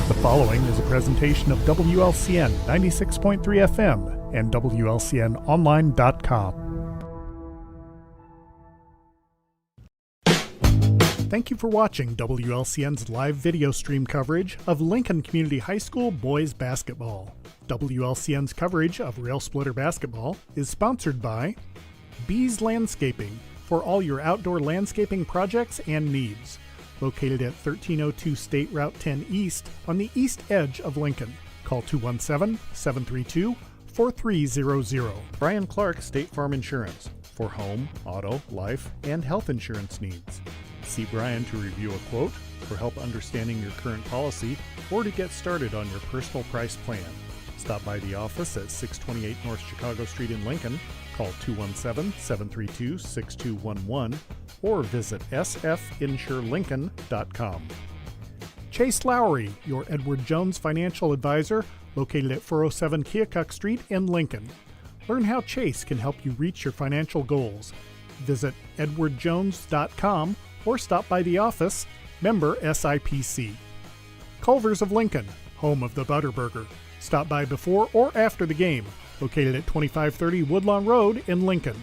The following is a presentation of WLCN 96.3 FM and WLCNonline.com. Thank you for watching WLCN's live video stream coverage of Lincoln Community High School boys basketball. WLCN's coverage of Rail Splitter basketball is sponsored by Bees Landscaping for all your outdoor landscaping projects and needs. Located at 1302 State Route 10 East on the east edge of Lincoln. Call 217-732-4300. Brian Clark State Farm Insurance for home, auto, life, and health insurance needs. See Brian to review a quote, for help understanding your current policy, or to get started on your personal price plan. Stop by the office at 628 North Chicago Street in Lincoln. Call 217-732-6211 or visit sfinsurelincoln.com. Chase Lowry, your Edward Jones financial advisor, located at 407 Keokuk Street in Lincoln. Learn how Chase can help you reach your financial goals. Visit edwardjones.com or stop by the office, member SIPC. Culver's of Lincoln, home of the Butterburger. Stop by before or after the game, located at 2530 Woodlawn Road in Lincoln.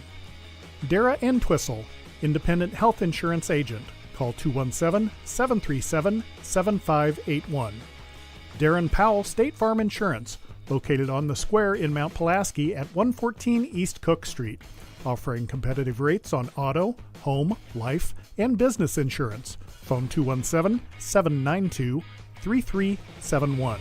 Dara Entwistle, independent health insurance agent. Call 217-737-7581. Darren Powell State Farm Insurance, located on the square in Mount Pulaski at 114 East Cook Street, offering competitive rates on auto, home, life, and business insurance. Phone 217-792-3371.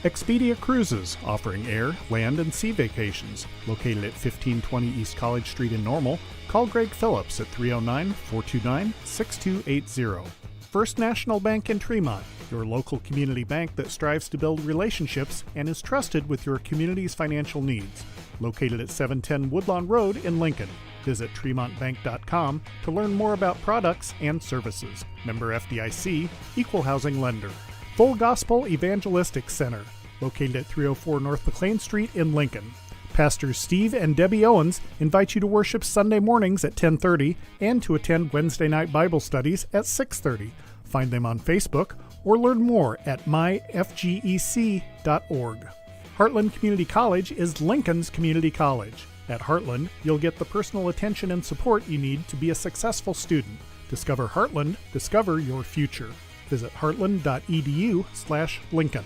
Expedia Cruises, offering air, land, and sea vacations. Located at 1520 East College Street in Normal, call Greg Phillips at 309-429-6280. First National Bank in Tremont, your local community bank that strives to build relationships and is trusted with your community's financial needs. Located at 710 Woodlawn Road in Lincoln. Visit TremontBank.com to learn more about products and services. Member FDIC, Equal Housing Lender. Full Gospel Evangelistic Center, located at 304 North McLean Street in Lincoln. Pastors Steve and Debbie Owens invite you to worship Sunday mornings at 10:30 and to attend Wednesday night Bible studies at 6:30. Find them on Facebook or learn more at myfgec.org. Heartland Community College is Lincoln's community college. At Heartland, you'll get the personal attention and support you need to be a successful student. Discover Heartland, discover your future. Visit heartland.edu/Lincoln.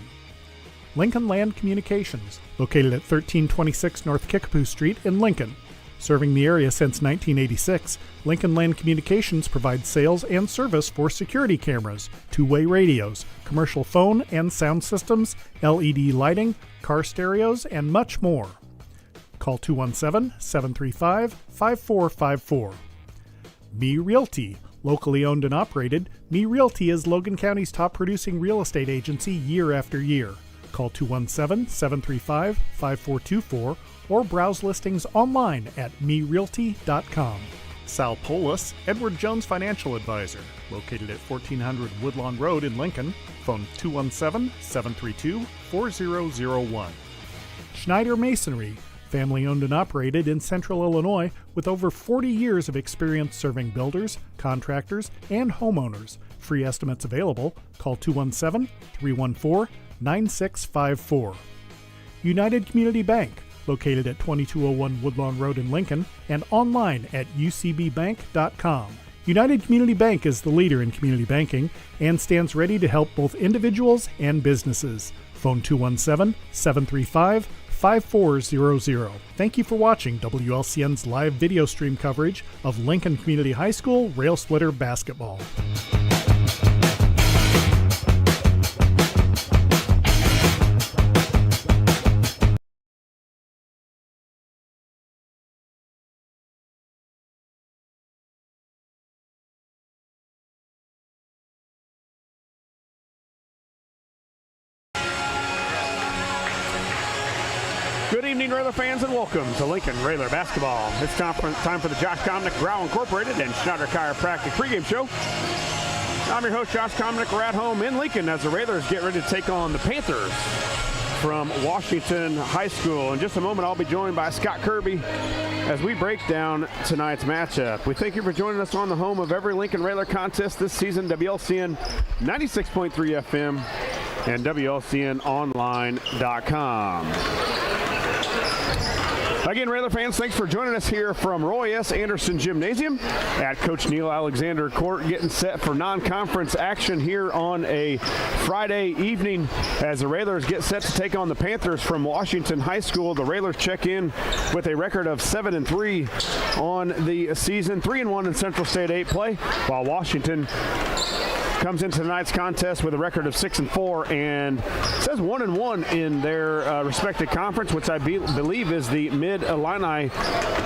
Lincoln Land Communications, located at 1326 North Kickapoo Street in Lincoln. Serving the area since 1986, Lincoln Land Communications provides sales and service for security cameras, two-way radios, commercial phone and sound systems, LED lighting, car stereos, and much more. Call 217-735-5454. Me Realty. Locally owned and operated, Me Realty is Logan County's top producing real estate agency year after year. Call 217-735-5424 or browse listings online at merealty.com. Sal Polis, Edward Jones Financial Advisor, located at 1400 Woodlawn Road in Lincoln. Phone 217-732-4001. Schneider Masonry, family owned and operated in Central Illinois with over 40 years of experience serving builders, contractors, and homeowners. Free estimates available. Call 217-314-9654. United Community Bank, located at 2201 Woodlawn Road in Lincoln and online at ucbbank.com. United Community Bank is the leader in community banking and stands ready to help both individuals and businesses. Phone 217-735-5400. Thank you for watching WLCN's live video stream coverage of Lincoln Community High School Rail Splitter basketball. Good evening, Railer fans, and welcome to Lincoln Railer basketball. It's time for the Josh Comnick Brow Incorporated and Schneider Chiropractic pregame show. I'm your host, Josh Comnick. We're at home in Lincoln as the Railers get ready to take on the Panthers from Washington High School. In just a moment, I'll be joined by Scott Kirby as we break down tonight's matchup. We thank you for joining us on the home of every Lincoln Railer contest this season, WLCN 96.3 FM and WLCNonline.com. Again, Railer fans, thanks for joining us here from Roy S. Anderson Gymnasium at Coach Neil Alexander Court, getting set for non-conference action here on a Friday evening as the Railers get set to take on the Panthers from Washington High School. The Railers check in with a record of 7-3 on the season, 3-1 in Central State 8 play, while Washington comes into tonight's contest with a record of 6-4 and says 1-1 in their respective conference, which I believe is the Mid-Illini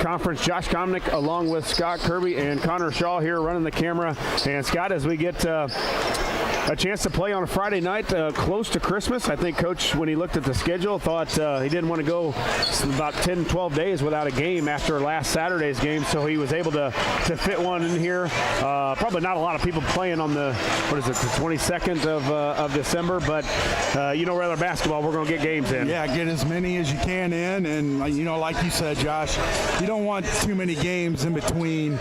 Conference. Josh Komnick along with Scott Kirby and Connor Shaw here running the camera. And Scott, as we get a chance to play on a Friday night close to Christmas, I think Coach, when he looked at the schedule, thought he didn't want to go about 10, 12 days without a game after last Saturday's game, so he was able to fit one in here. Probably not a lot of people playing on the, the 22nd of December, but Railer basketball, we're going to get games in. Yeah, get as many as you can in, and like you said, Josh, you don't want too many games in between,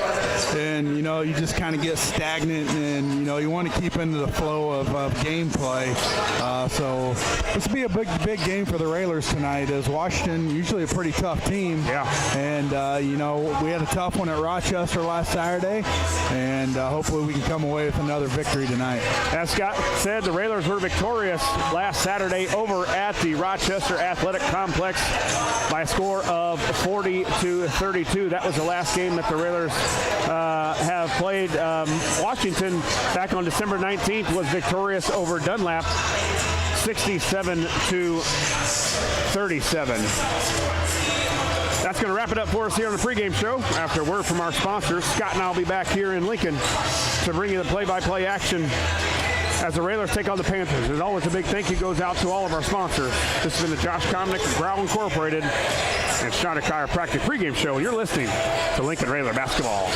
and you just kind of get stagnant, and you want to keep into the flow of gameplay. So this will be a big game for the Railers tonight, as Washington, usually a pretty tough team. Yeah. And, we had a tough one at Rochester last Saturday, and hopefully we can come away with another victory tonight. As Scott said, the Railers were victorious last Saturday over at the Rochester Athletic Complex by a score of 40-32. That was the last game that the Railers have played. Washington, back on December 19th, was victorious over Dunlap 67-37. That's going to wrap it up for us here on the pregame show. After a word from our sponsors, Scott and I will be back here in Lincoln to bring you the play-by-play action as the Railers take on the Panthers. As always, a big thank you goes out to all of our sponsors. This has been the Josh Komnick, Growl Incorporated, and Schneider Chiropractic pregame show. You're listening to Lincoln Railer Basketball.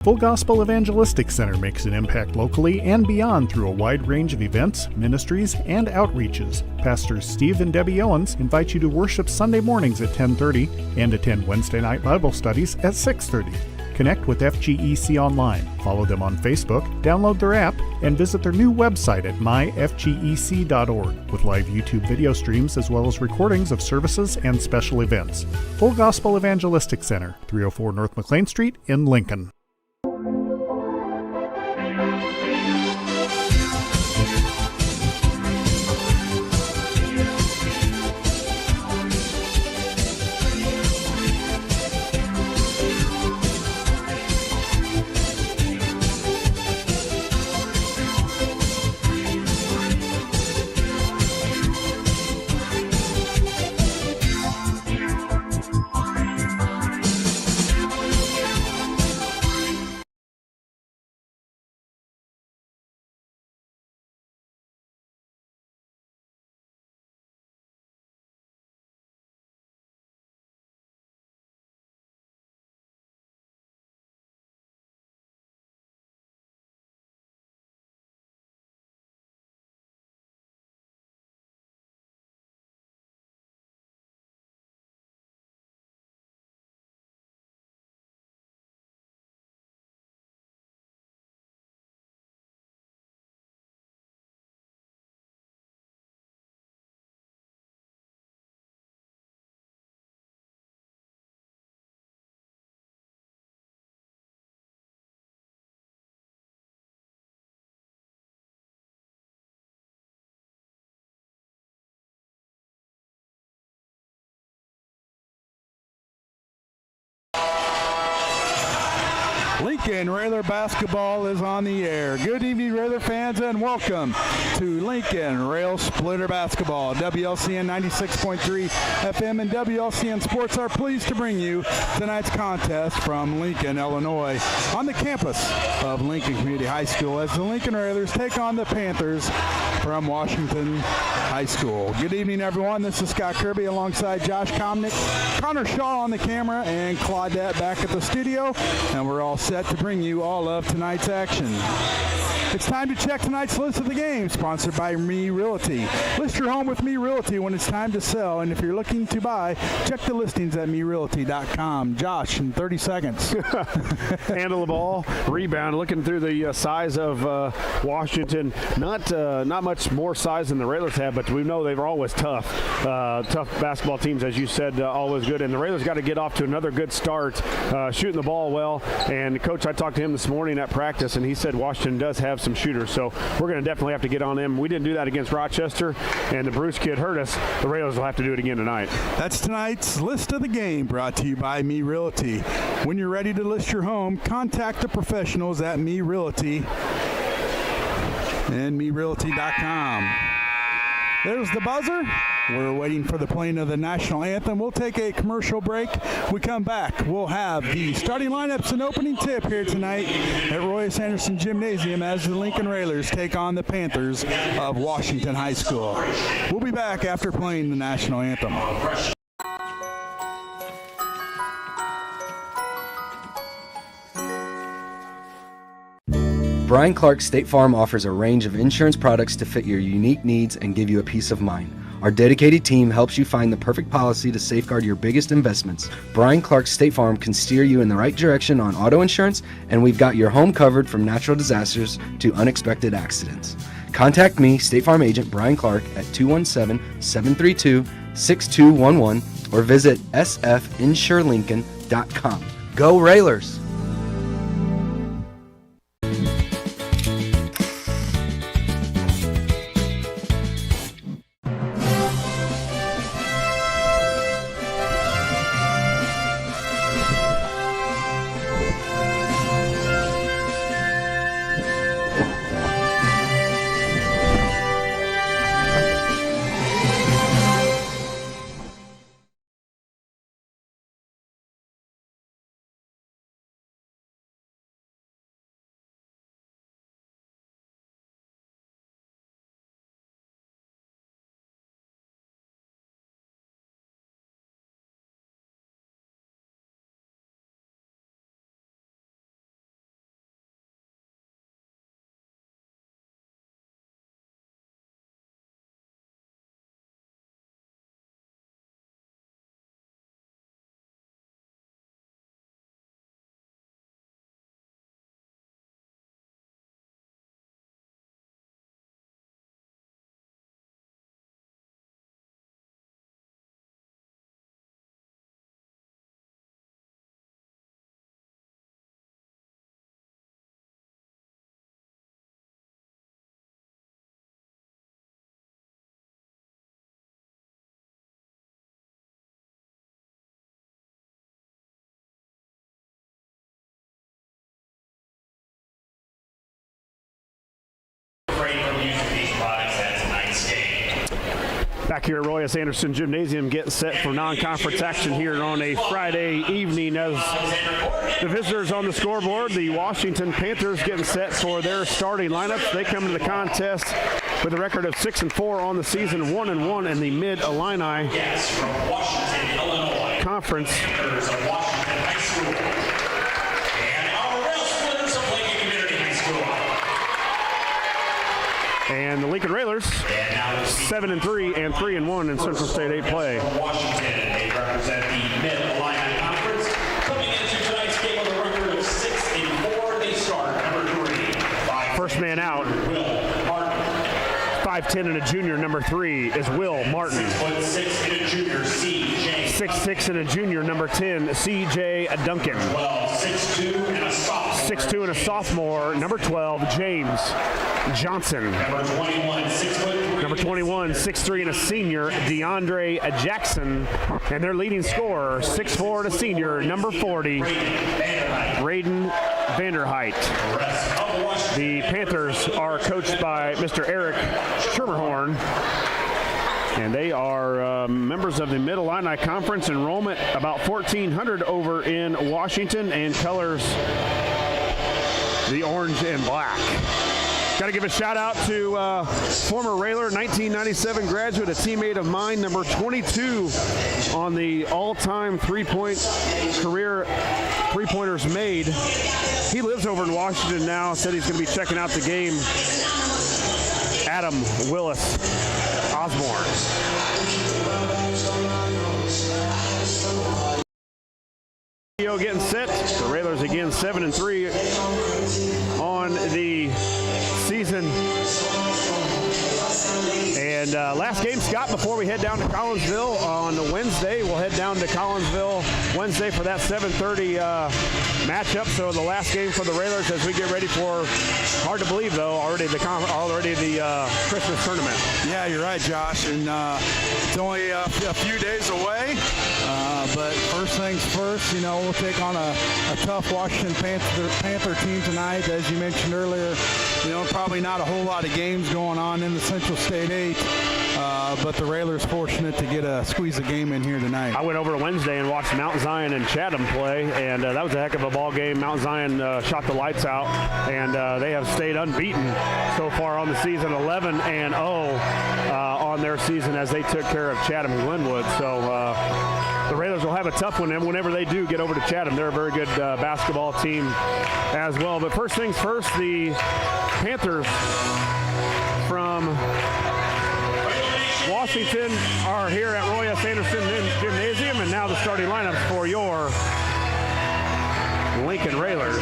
Full Gospel Evangelistic Center makes an impact locally and beyond through a wide range of events, ministries, and outreaches. Pastors Steve and Debbie Owens invite you to worship Sunday mornings at 10:30 and attend Wednesday night Bible studies at 6:30. Connect with FGEC online, follow them on Facebook, download their app, and visit their new website at myfgec.org with live YouTube video streams as well as recordings of services and special events. Full Gospel Evangelistic Center, 304 North McLean Street in Lincoln. Lincoln Railer basketball is on the air. Good evening, Railer fans, and welcome to Lincoln Rail Splitter basketball. WLCN 96.3 FM and WLCN Sports are pleased to bring you tonight's contest from Lincoln, Illinois, on the campus of Lincoln Community High School as the Lincoln Railers take on the Panthers from Washington High School. Good evening, everyone. This is Scott Kirby alongside Josh Komnick, Connor Shaw on the camera, and Claudette back at the studio, and we're all set to bring you all of tonight's action. It's time to check tonight's list of the game, sponsored by Me Realty. List your home with Me Realty when it's time to sell, and if you're looking to buy, check the listings at merealty.com. Josh, in 30 seconds. Handle the ball, rebound, looking through the size of Washington. Not much more size than the Railers have, but we know they're always tough. Tough basketball teams, as you said, always good. And the Railers got to get off to another good start, shooting the ball well. And Coach, I talked to him this morning at practice, and he said Washington does have some shooters, so we're going to definitely have to get on them. We didn't do that against Rochester, and the Bruce kid hurt us. The Railers will have to do it again tonight. That's tonight's list of the game, brought to you by Me Realty. When you're ready to list your home, contact the professionals at Me Realty and merealty.com. There's the buzzer. We're waiting for the playing of the national anthem. We'll take a commercial break. We come back, we'll have the starting lineups and opening tip here tonight at Royce Anderson Gymnasium as the Lincoln Railers take on the Panthers of Washington High School. We'll be back after playing the national anthem. Brian Clark State Farm offers a range of insurance products to fit your unique needs and give you a peace of mind. Our dedicated team helps you find the perfect policy to safeguard your biggest investments. Brian Clark State Farm can steer you in the right direction on auto insurance, and we've got your home covered from natural disasters to unexpected accidents. Contact me, State Farm agent Brian Clark, at 217-732-6211 or visit sfinsurelincoln.com. Go Railers! Back here at Royce Anderson Gymnasium, getting set for non-conference action here on a Friday evening as the visitors on the scoreboard. The Washington Panthers getting set for their starting lineups. They come to the contest with a record of 6-4 on the season, 1-1 in the Mid-Illini Conference. And the Lincoln Railers, 7-3 and 3-1 in Central State 8 play. Washington, they represent the Mid-Illini Conference. Coming into tonight's game with a record of 6-4, they start number 3. First man out, 5'10" and a junior, number 3 is Will Martin. 6'6" and a junior, C.J. 6'6" and a junior, number 10, C.J. Duncan. 6'2" and a sophomore. 6'2" and a sophomore, number 12, James Johnson. Number 21, 6'3". Number 21, 6'3" and a senior, DeAndre Jackson. And their leading scorer, 6'4" and a senior, number 40, Braden Vanderheit. The Panthers are coached by Mr. Eric Schermerhorn. And they are members of the Mid-Illini Conference. Enrollment about 1,400 over in Washington, and colors the orange and black. Got to give a shout out to former Railer 1997 graduate, a teammate of mine, number 22 on the all-time three-point career three-pointers made. He lives over in Washington now, said he's going to be checking out the game. Adam Willis Osborne. Getting set. The Railers again 7-3 on the season. And last game, Scott, before we head down to Collinsville on Wednesday. We'll head down to Collinsville Wednesday for that 7:30 matchup. So the last game for the Railers as we get ready for, hard to believe though, already the Christmas tournament. Yeah, you're right, Josh. And it's only a few days away. But first things first, we'll take on a tough Washington Panther team tonight. As you mentioned earlier, probably not a whole lot of games going on in the Central State 8. But the Railers fortunate to squeeze a game in here tonight. I went over to Wednesday and watched Mount Zion and Chatham play, and that was a heck of a ball game. Mount Zion shot the lights out, and they have stayed unbeaten so far on the season, 11-0 on their season as they took care of Chatham Glenwood. So the Railers will have a tough one whenever they do get over to Chatham. They're a very good basketball team as well. But first things first, the Panthers from Washington are here at Roy S. Anderson Gymnasium, and now the starting lineups for your Lincoln Railers.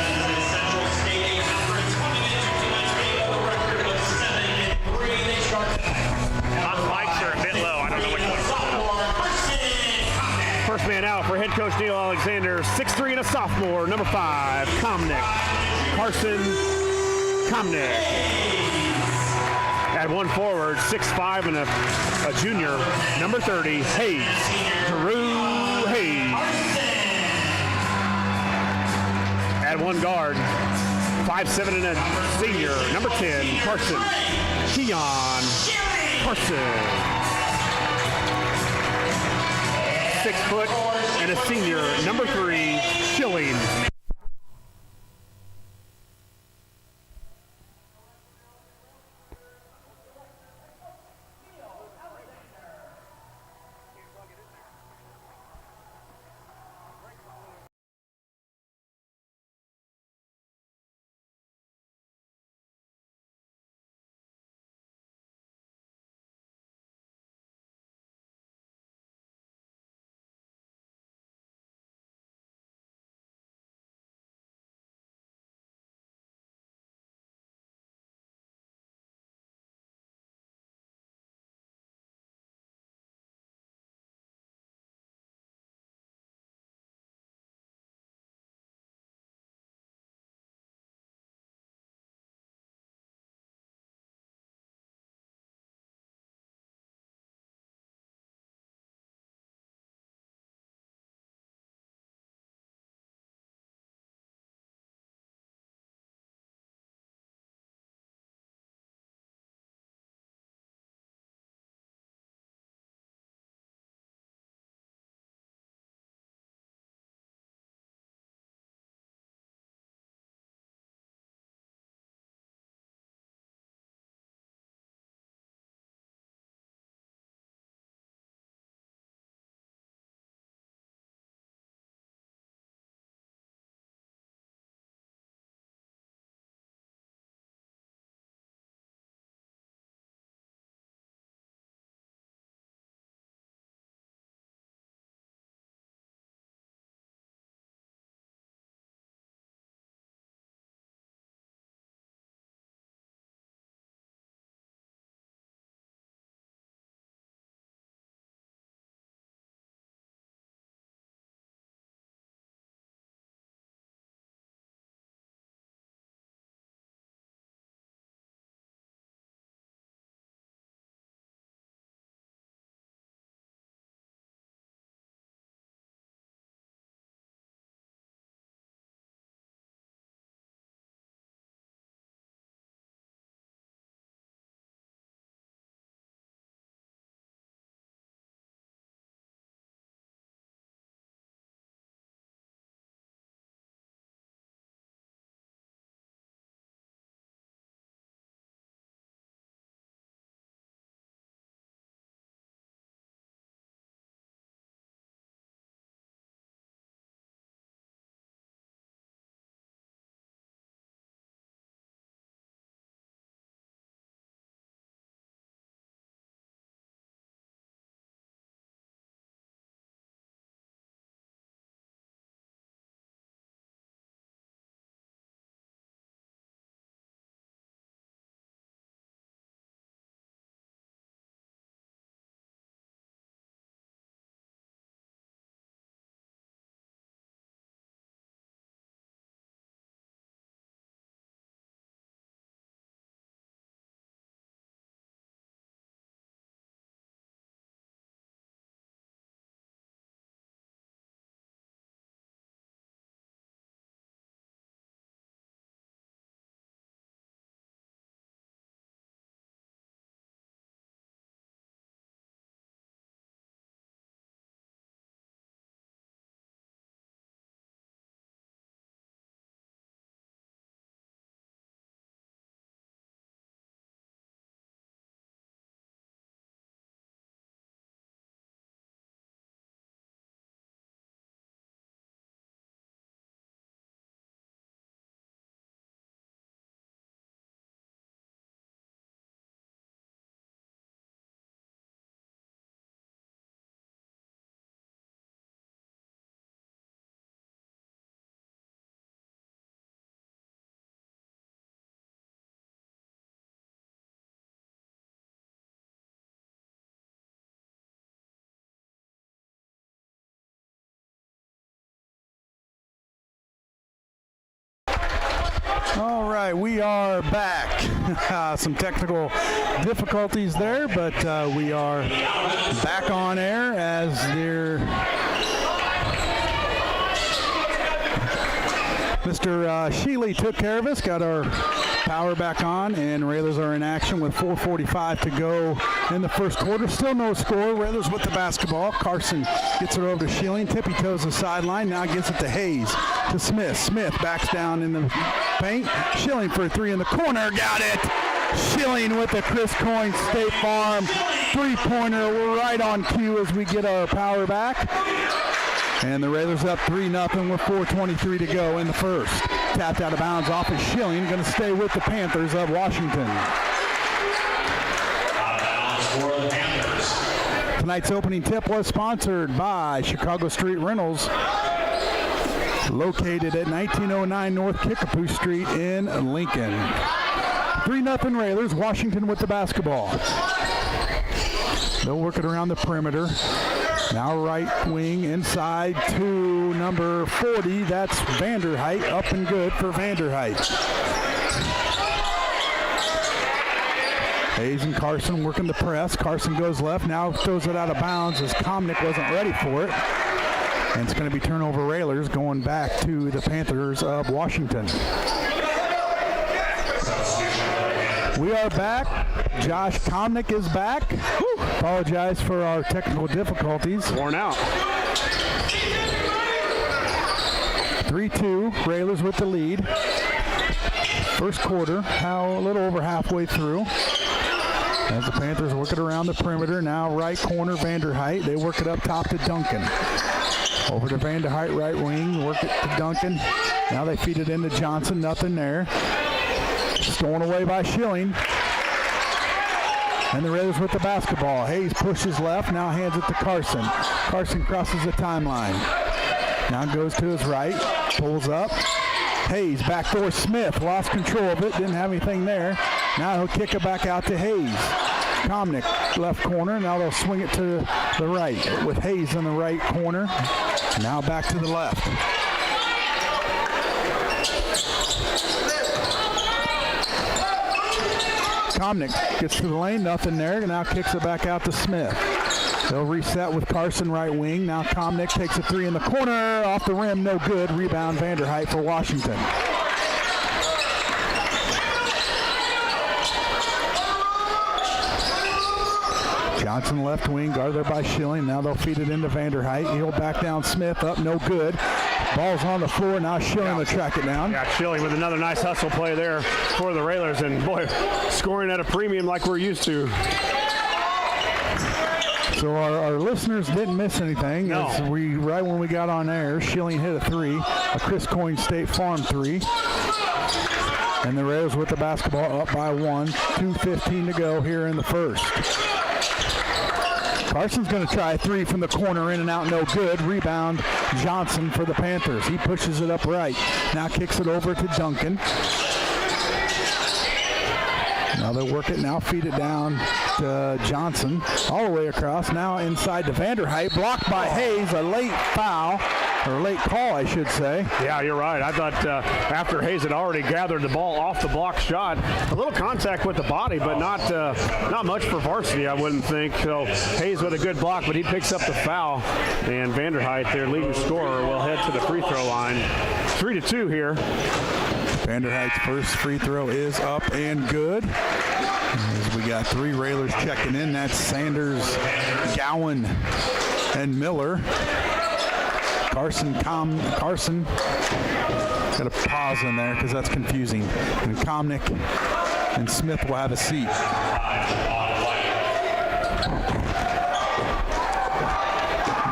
Mics are a bit low. I don't know which one. First man out for head coach Neil Alexander, 6'3" and a sophomore, number 5, Comnick. Carson Comnick. At one forward, 6'5" and a junior, number 30, Hayes. Drew Hayes. At one guard, 5'7" and a senior, number 10, Carson. Keon Carson. 6 foot and a senior, number 3, Schilling. All right, we are back. Some technical difficulties there, but we are back on air as Mr. Sheely took care of us, got our power back on, and Railers are in action with 4:45 to go in the first quarter. Still no score. Railers with the basketball. Carson gets it over to Sheely, tippy toes the sideline, now gives it to Hayes, to Smith. Smith backs down in the paint. Schilling for a three in the corner, got it! Schilling with the Chris Coyne State Farm three-pointer. We're right on cue as we get our power back. And the Railers up 3-0 with 4:23 to go in the first. Tapped out of bounds off of Schilling, going to stay with the Panthers of Washington. Out of bounds for the Panthers. Tonight's opening tip was sponsored by Chicago Street Rentals, located at 1909 North Kickapoo Street in Lincoln. 3-0 Railers, Washington with the basketball. They'll work it around the perimeter. Now right wing inside to number 40. That's Vanderheit, up and good for Vanderheit. Hayes and Carson working the press. Carson goes left, now throws it out of bounds as Komnick wasn't ready for it. And it's going to be turnover Railers going back to the Panthers of Washington. We are back. Josh Komnick is back. Apologize for our technical difficulties. Worn out. 3-2, Railers with the lead. First quarter, now a little over halfway through. As the Panthers work it around the perimeter, now right corner Vanderheit. They work it up top to Duncan. Over to Vanderheit, right wing, work it to Duncan. Now they feed it into Johnson, nothing there. Stolen away by Schilling. And the Raiders with the basketball. Hayes pushes left, now hands it to Carson. Carson crosses the timeline. Now goes to his right, pulls up. Hayes, backdoor Smith, lost control of it, didn't have anything there. Now he'll kick it back out to Hayes. Komnick, left corner, now they'll swing it to the right with Hayes in the right corner. Now back to the left. Komnick gets to the lane, nothing there, now kicks it back out to Smith. They'll reset with Carson right wing. Now Komnick takes a three in the corner, off the rim, no good. Rebound Vanderheit for Washington. Johnson left wing, guarded by Schilling. Now they'll feed it into Vanderheit. He'll back down Smith, up no good. Ball's on the floor, now Schilling will track it down. Yeah, Schilling with another nice hustle play there for the Railers, and boy, scoring at a premium like we're used to. So our listeners didn't miss anything. No. As right when we got on air, Schilling hit a three, a Chris Coyne State Farm three. And the Raiders with the basketball up by one, 2:15 to go here in the first. Carson's going to try a three from the corner, in and out, no good. Rebound Johnson for the Panthers. He pushes it up right. Now kicks it over to Duncan. Now they work it, now feed it down to Johnson. All the way across, now inside to Vanderheit. Blocked by Hayes, a late foul, or late call, I should say. Yeah, you're right. I thought after Hayes had already gathered the ball off the block shot, a little contact with the body, but not much for varsity, I wouldn't think. So Hayes with a good block, but he picks up the foul. And Vanderheit, their leading scorer, will head to the free throw line. 3-2 here. Vanderheit's first free throw is up and good. As we got three Railers checking in. That's Sanders, Gowan, and Miller. Carson, got a pause in there because that's confusing. And Komnick and Smith will have a seat.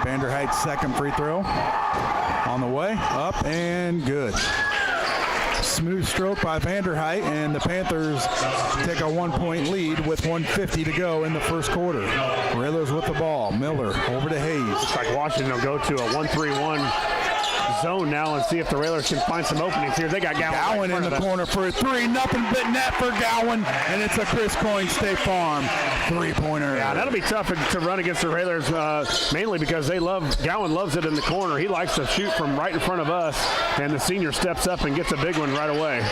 Vanderheit's second free throw on the way, up and good. Smooth stroke by Vanderheit, and the Panthers take a 1-point lead with 1:50 to go in the first quarter. Railers with the ball. Miller over to Hayes. Looks like Washington will go to a 1-3-1 zone now and see if the Railers can find some openings here. They got Gowan in the corner for a three. Nothing but net for Gowan, and it's a Chris Coyne State Farm three-pointer. Yeah, that'll be tough to run against the Railers, mainly because Gowan loves it in the corner. He likes to shoot from right in front of us, and the senior steps up and gets a big one right away.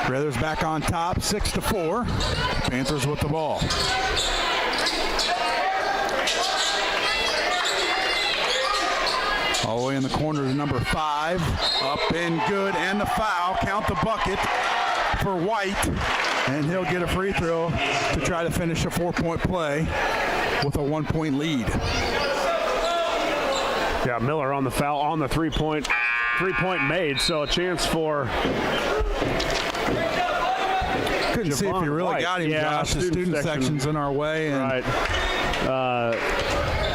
Raiders back on top, 6-4. Panthers with the ball. All the way in the corner to number 5. Up and good, and the foul. Count the bucket for White. And he'll get a free throw to try to finish a 4-point play with a 1-point lead. Yeah, Miller on the foul on the three-point made, so a chance for couldn't see if he really White. got him, Josh. The student section's in our way. And right.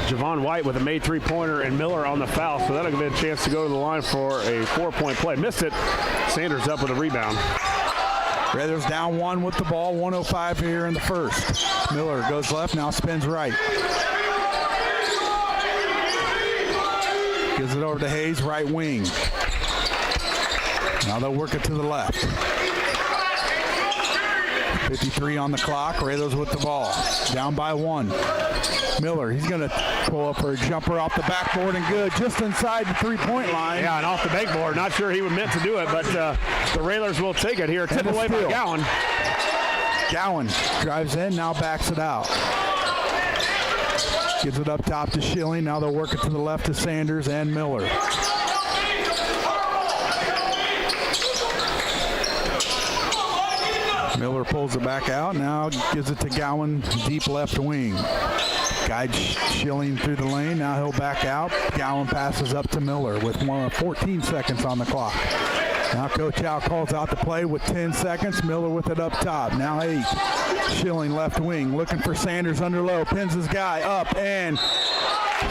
Javon White with a made three-pointer and Miller on the foul, so that'll give it a chance to go to the line for a 4-point play. Missed it. Sanders up with a rebound. Raiders down 1 with the ball, 1:05 here in the first. Miller goes left, now spins right. Gives it over to Hayes, right wing. Now they'll work it to the left. 53 on the clock, Raiders with the ball. Down by 1. Miller, he's going to pull up for a jumper off the backboard and good, just inside the 3-point line. Yeah, and off the backboard. Not sure he was meant to do it, but the Railers will take it here. Tip away by Gowan. Gowan drives in, now backs it out. Gives it up top to Schilling. Now they'll work it to the left to Sanders and Miller. Miller pulls it back out. Now gives it to Gowan, deep left wing. Guides Schilling through the lane. Now he'll back out. Gowan passes up to Miller with 14 seconds on the clock. Now Coach Howe calls out the play with 10 seconds. Miller with it up top. Now 8. Schilling left wing, looking for Sanders under low. Pins his guy up, and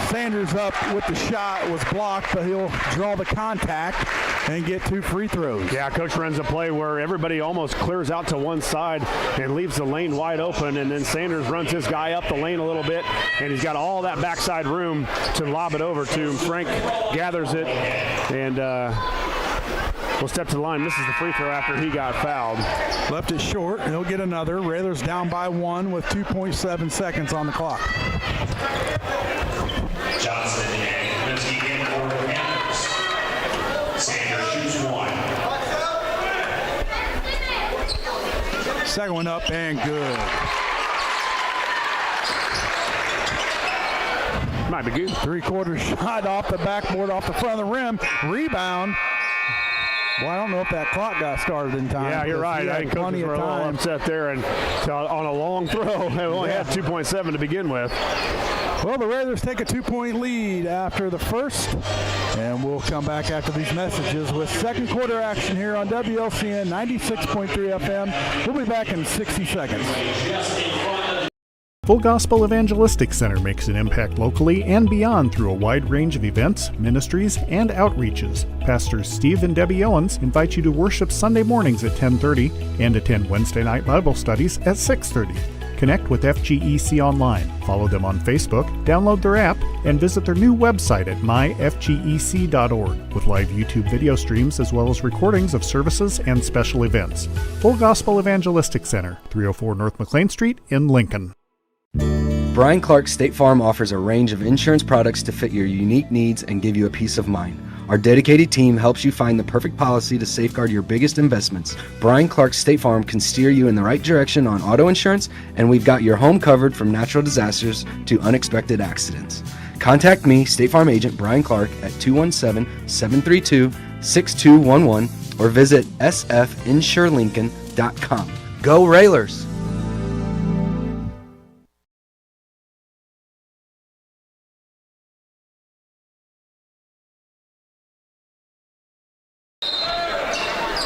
Sanders up with the shot. Was blocked, but he'll draw the contact and get 2 free throws. Yeah, Coach runs a play where everybody almost clears out to one side and leaves the lane wide open, and then Sanders runs his guy up the lane a little bit, and he's got all that backside room to lob it over to him. Frank gathers it, and will step to the line. Misses the free throw after he got fouled. Left it short, and he'll get another. Raiders down by 1 with 2.7 seconds on the clock. Johnson and Kaminsky in for the Panthers. Sanders shoots 1. Second one up and good. Might be good. 3-quarter shot off the backboard, off the front of the rim. Rebound. Well, I don't know if that clock got started in time. Yeah, you're right. I think coaches were a little upset there, and on a long throw, they only had 2.7 to begin with. Well, the Raiders take a 2-point lead after the first, and we'll come back after these messages with second quarter action here on WLCN 96.3 FM. We'll be back in 60 seconds. Full Gospel Evangelistic Center makes an impact locally and beyond through a wide range of events, ministries, and outreaches. Pastors Steve and Debbie Owens invite you to worship Sunday mornings at 10:30 and attend Wednesday night Bible studies at 6:30. Connect with FGEC online, follow them on Facebook, download their app, and visit their new website at myfgec.org with live YouTube video streams as well as recordings of services and special events. Full Gospel Evangelistic Center, 304 North McLean Street in Lincoln. Brian Clark State Farm offers a range of insurance products to fit your unique needs and give you a peace of mind. Our dedicated team helps you find the perfect policy to safeguard your biggest investments. Brian Clark State Farm can steer you in the right direction on auto insurance, and we've got your home covered from natural disasters to unexpected accidents. Contact me, State Farm Agent Brian Clark, at 217-732-6211 or visit sfinsurelincoln.com. Go Railers!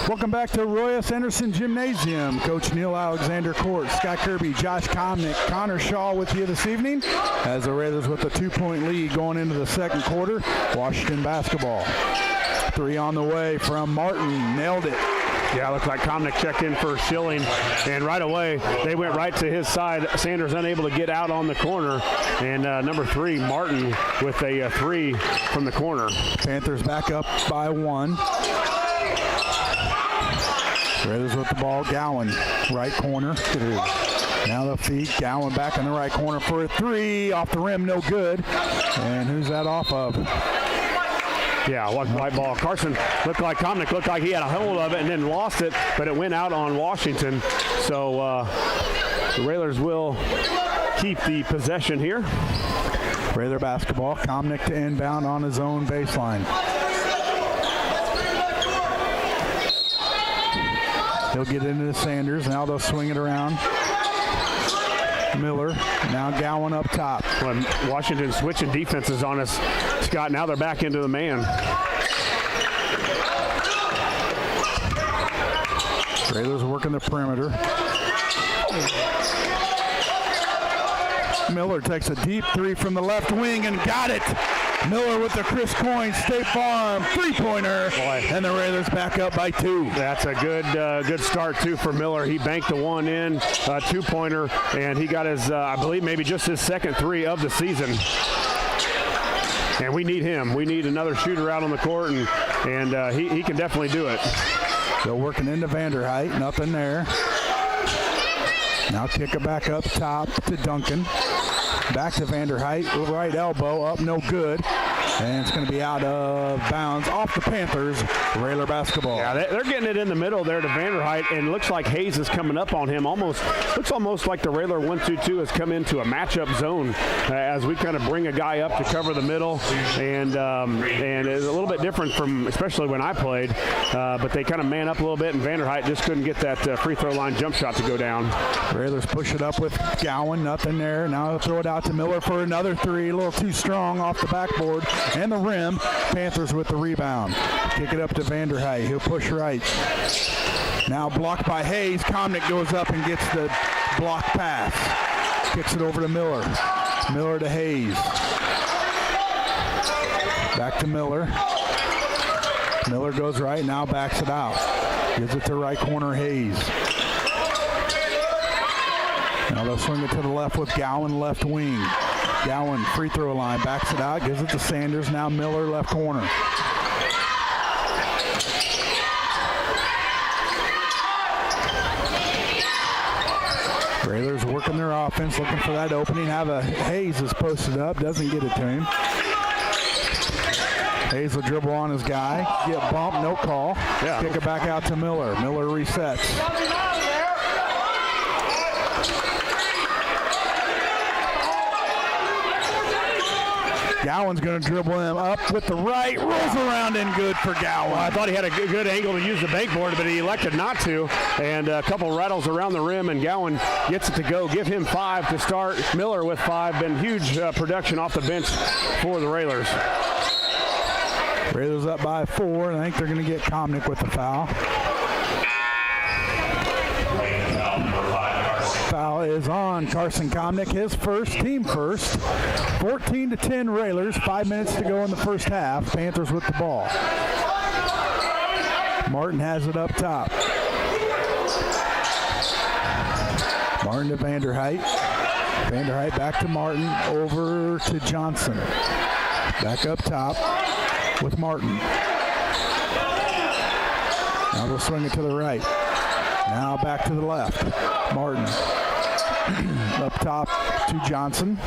Welcome back to Roy S. Anderson Gymnasium. Coach Neil Alexander Court, Scott Kirby, Josh Comnick, Connor Shaw with you this evening as the Raiders with a 2-point lead going into the second quarter. Washington basketball. 3 on the way from Martin. Nailed it. Yeah, looked like Comnick checked in for Schilling, and right away they went right to his side. Sanders unable to get out on the corner, and number 3, Martin, with a 3 from the corner. Panthers back up by 1. Raiders with the ball. Gowan, right corner. Now the feed. Gowan back in the right corner for a 3. Off the rim, no good. And who's that off of? Yeah, white ball. Carson Comnick looked like he had a hold of it and then lost it, but it went out on Washington. So the Railers will keep the possession here. Railer basketball. Comnick to inbound on his own baseline. He'll get into Sanders. Now they'll swing it around. Miller. Now Gowan up top. When Washington switching defenses on us, Scott, now they're back into the man. Railers working the perimeter. Miller takes a deep three from the left wing and got it. Miller with the Chris Coyne State Farm three-pointer, and the Railers back up by 2. That's a good start, too, for Miller. He banked the one in, two-pointer, and he got his, I believe, maybe just his second 3 of the season. And we need him. We need another shooter out on the court, and he can definitely do it. Still working into Vanderheit, nothing there. Now kick it back up top to Duncan. Back to Vanderheit, right elbow up, no good. And it's going to be out of bounds off the Panthers. Railer basketball. Yeah, they're getting it in the middle there to Vanderheit, and it looks like Hayes is coming up on him. Looks almost like the Railer 1-2-2 has come into a matchup zone as we kind of bring a guy up to cover the middle, and it's a little bit different from especially when I played, but they kind of man up a little bit, and Vanderheit just couldn't get that free throw line jump shot to go down. Railers push it up with Gowan, nothing there. Now he'll throw it out to Miller for another 3, a little too strong off the backboard and the rim. Panthers with the rebound. Kick it up to Vanderheit. He'll push right. Now blocked by Hayes. Comnick goes up and gets the block pass. Kicks it over to Miller. Miller to Hayes. Back to Miller. Miller goes right, now backs it out. Gives it to right corner Hayes. Now they'll swing it to the left with Gowan left wing. Gowan free throw line, backs it out, gives it to Sanders. Now Miller left corner. Railers working their offense, looking for that opening. Hayes is posted up, doesn't get it to him. Hayes will dribble on his guy, get bumped, no call. Yeah. Kick it back out to Miller. Miller resets. Gowan's going to dribble him up with the right, rolls around and good for Gowan. Well, I thought he had a good angle to use the backboard, but he elected not to. And a couple rattles around the rim, and Gowan gets it to go. Give him 5 to start. Miller with 5. Been huge production off the bench for the Railers. Railers up by 4, and I think they're going to get Comnick with the foul. Foul is on Carson Comnick, his first, team first. 14-10 Railers, 5 minutes to go in the first half. Panthers with the ball. Martin has it up top. Martin to Vanderheit. Vanderheit back to Martin, over to Johnson. Back up top with Martin. Now they'll swing it to the right. Now back to the left. Martin up top to Johnson.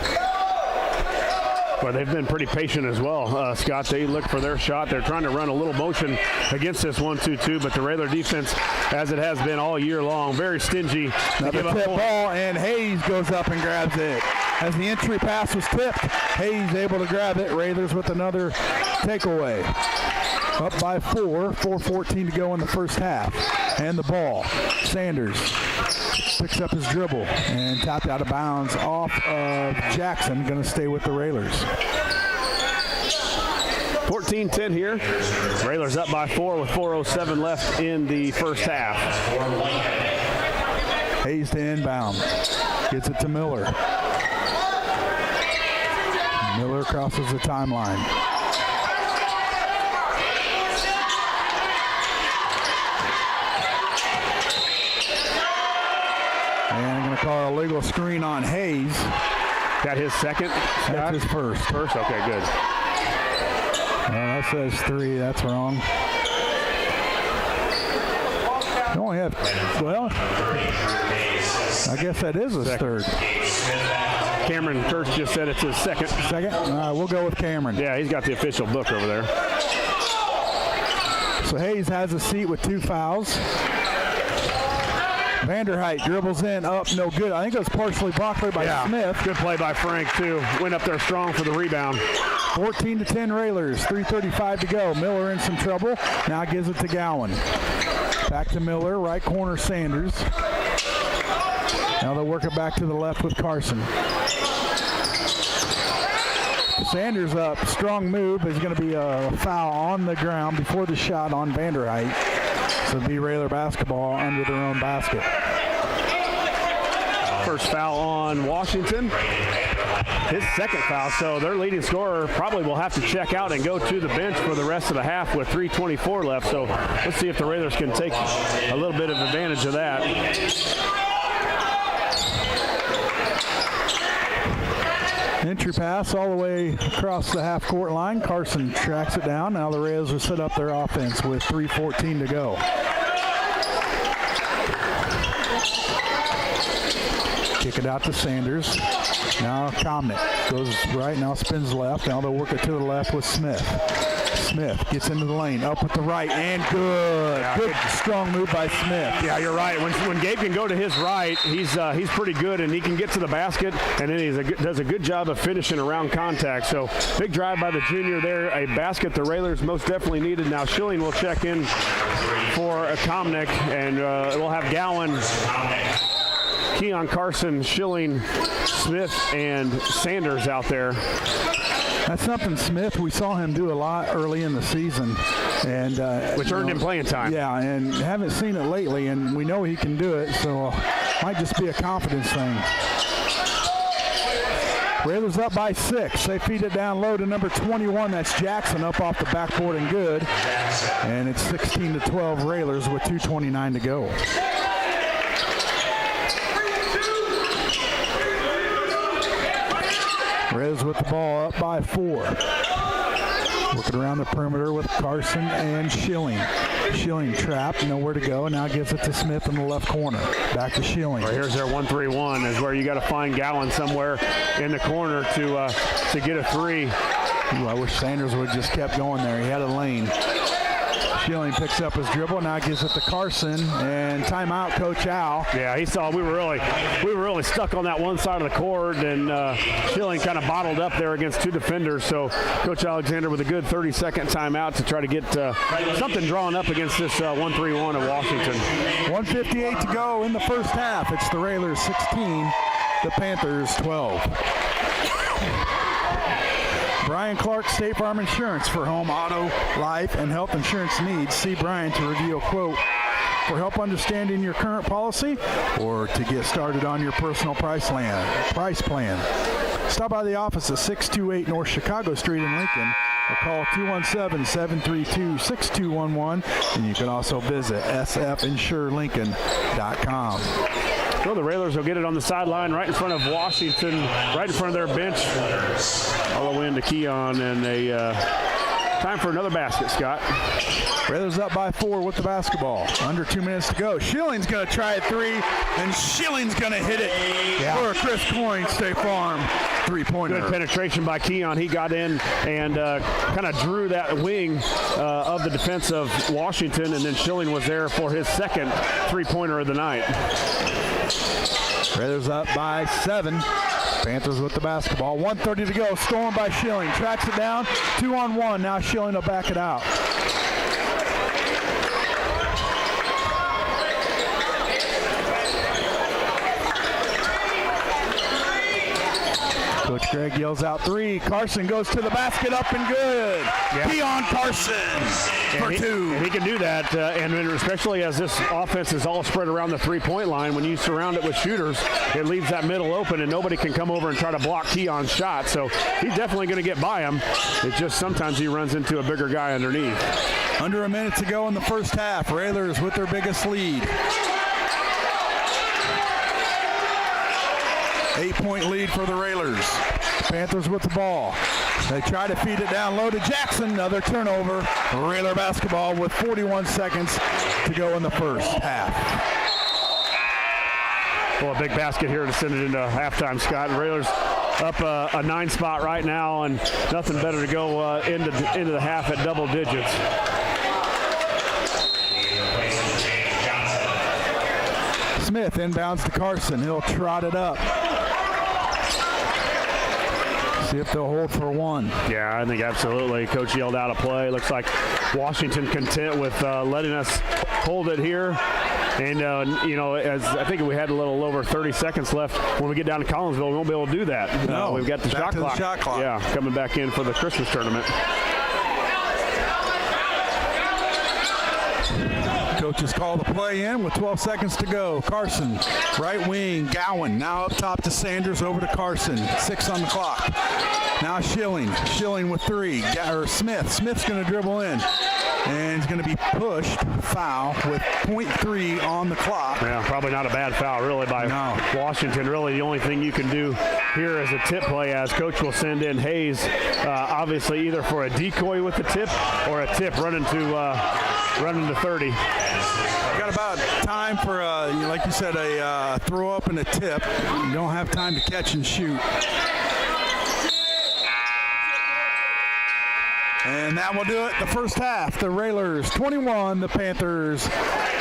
Well, they've been pretty patient as well, Scott. They look for their shot. They're trying to run a little motion against this 1-2-2, but the Railer defense, as it has been all year long, very stingy. Another tip ball, and Hayes goes up and grabs it. As the entry pass was tipped, Hayes able to grab it. Raiders with another takeaway. Up by 4, 4:14 to go in the first half. And the ball, Sanders picks up his dribble and tapped out of bounds off of Jackson. Going to stay with the Railers. 14-10 here. Railers up by 4 with 4:07 left in the first half. Hayes to inbound. Gets it to Miller. Miller crosses the timeline. And I'm going to call a legal screen on Hayes. Got his second? That's his first. First? Okay, good. That says 3. That's wrong. only have, well, I guess that is his third. Cameron Kurtz just said it's his second. Second? We'll go with Cameron. Yeah, he's got the official book over there. So Hayes has a seat with 2 fouls. Vanderheit dribbles in, up, no good. I think it was partially blocked by Smith. Good play by Frank, too. Went up there strong for the rebound. 14-10 Railers, 3:35 to go. Miller in some trouble. Now gives it to Gowan. Back to Miller, right corner Sanders. Now they'll work it back to the left with Carson. Sanders up, strong move. There's going to be a foul on the ground before the shot on Vanderheit. So it'll be Railer basketball under their own basket. First foul on Washington. His second foul, so their leading scorer probably will have to check out and go to the bench for the rest of the half with 3:24 left. So let's see if the Railers can take a little bit of advantage of that. Entry pass all the way across the half-court line. Carson tracks it down. Now the Rails will set up their offense with 3:14 to go. Kick it out to Sanders. Now Comnick goes right, now spins left. Now they'll work it to the left with Smith. Smith gets into the lane, up with the right, and good. Good strong move by Smith. Yeah, you're right. When Gabe can go to his right, he's pretty good, and he can get to the basket, and then he does a good job of finishing around contact. So big drive by the junior there, a basket the Railers most definitely needed. Now Schilling will check in for a Comnick, and we'll have Gowan, Keon Carson, Schilling, Smith, and Sanders out there. That's something Smith, we saw him do a lot early in the season. And which earned him playing time. Yeah, and haven't seen it lately, and we know he can do it, so might just be a confidence thing. Railers up by 6. They feed it down low to number 21. That's Jackson up off the backboard and good. And it's 16-12 Railers with 2:29 to go. Rez with the ball up by 4. Working around the perimeter with Carson and Schilling. Schilling trapped, nowhere to go. Now gives it to Smith in the left corner. Back to Schilling. Well, here's their 1-3-1 is where you got to find Gowan somewhere in the corner to get a 3. Ooh, I wish Sanders would have just kept going there. He had a lane. Schilling picks up his dribble, now gives it to Carson, and timeout, Coach Al. Yeah, he saw we were really stuck on that one side of the court, and Schilling kind of bottled up there against 2 defenders. So Coach Alexander with a good 30-second timeout to try to get something drawn up against this 1-3-1 of Washington. 1:58 to go in the first half. It's the Railers 16, the Panthers 12. Brian Clark, State Farm Insurance. For home, auto, life, and health insurance needs, see Brian to review a quote. For help understanding your current policy or to get started on your personal price plan. Stop by the office at 628 North Chicago Street in Lincoln or call 217-732-6211. And you can also visit sfinsurelincoln.com. So the Railers will get it on the sideline right in front of Washington, right in front of their bench. All the way into Keon, and time for another basket, Scott. Railers up by 4 with the basketball. Under 2 minutes to go. Schilling's going to try a 3, and Schilling's going to hit it for a Chris Coyne State Farm three-pointer. Good penetration by Keon. He got in and kind of drew that wing of the defense of Washington, and then Schilling was there for his second three-pointer of the night. Raiders up by 7. Panthers with the basketball. 1:30 to go. Stolen by Schilling. Tracks it down. 2-on-1. Now Schilling will back it out. Coach Gregg yells out 3. Carson goes to the basket, up and good. Yeah. Keon Carson for 2. And he can do that, and especially as this offense is all spread around the three-point line, when you surround it with shooters, it leaves that middle open, and nobody can come over and try to block Keon's shot. So he's definitely going to get by him. It's just sometimes he runs into a bigger guy underneath. Under a minute to go in the first half. Railers with their biggest lead. 8-point lead for the Railers. Panthers with the ball. They try to feed it down low to Jackson. Another turnover. Railer basketball with 41 seconds to go in the first half. Well, a big basket here to send it into halftime, Scott. Railers up a 9 spot right now, and nothing better to go into the half at double digits. Smith inbounds to Carson. He'll trot it up. See if they'll hold for one. Yeah, I think absolutely. Coach yelled out a play. Looks like Washington content with letting us hold it here. And, as I think we had a little over 30 seconds left, when we get down to Collinsville, we won't be able to do that. No, we've got the shot clock. Yeah, coming back in for the Christmas tournament. Coaches call the play in with 12 seconds to go. Carson, right wing, Gowan, now up top to Sanders, over to Carson. 6 on the clock. Now Schilling with 3. Smith's going to dribble in. And he's going to be pushed, foul, with .3 on the clock. Yeah, probably not a bad foul, really, by Washington. Really, the only thing you can do here is a tip play, as Coach will send in Hayes, obviously either for a decoy with the tip or a tip running to 30. Got about time for, like you said, a throw up and a tip. You don't have time to catch and shoot. And that will do it. The first half, the Railers 21, the Panthers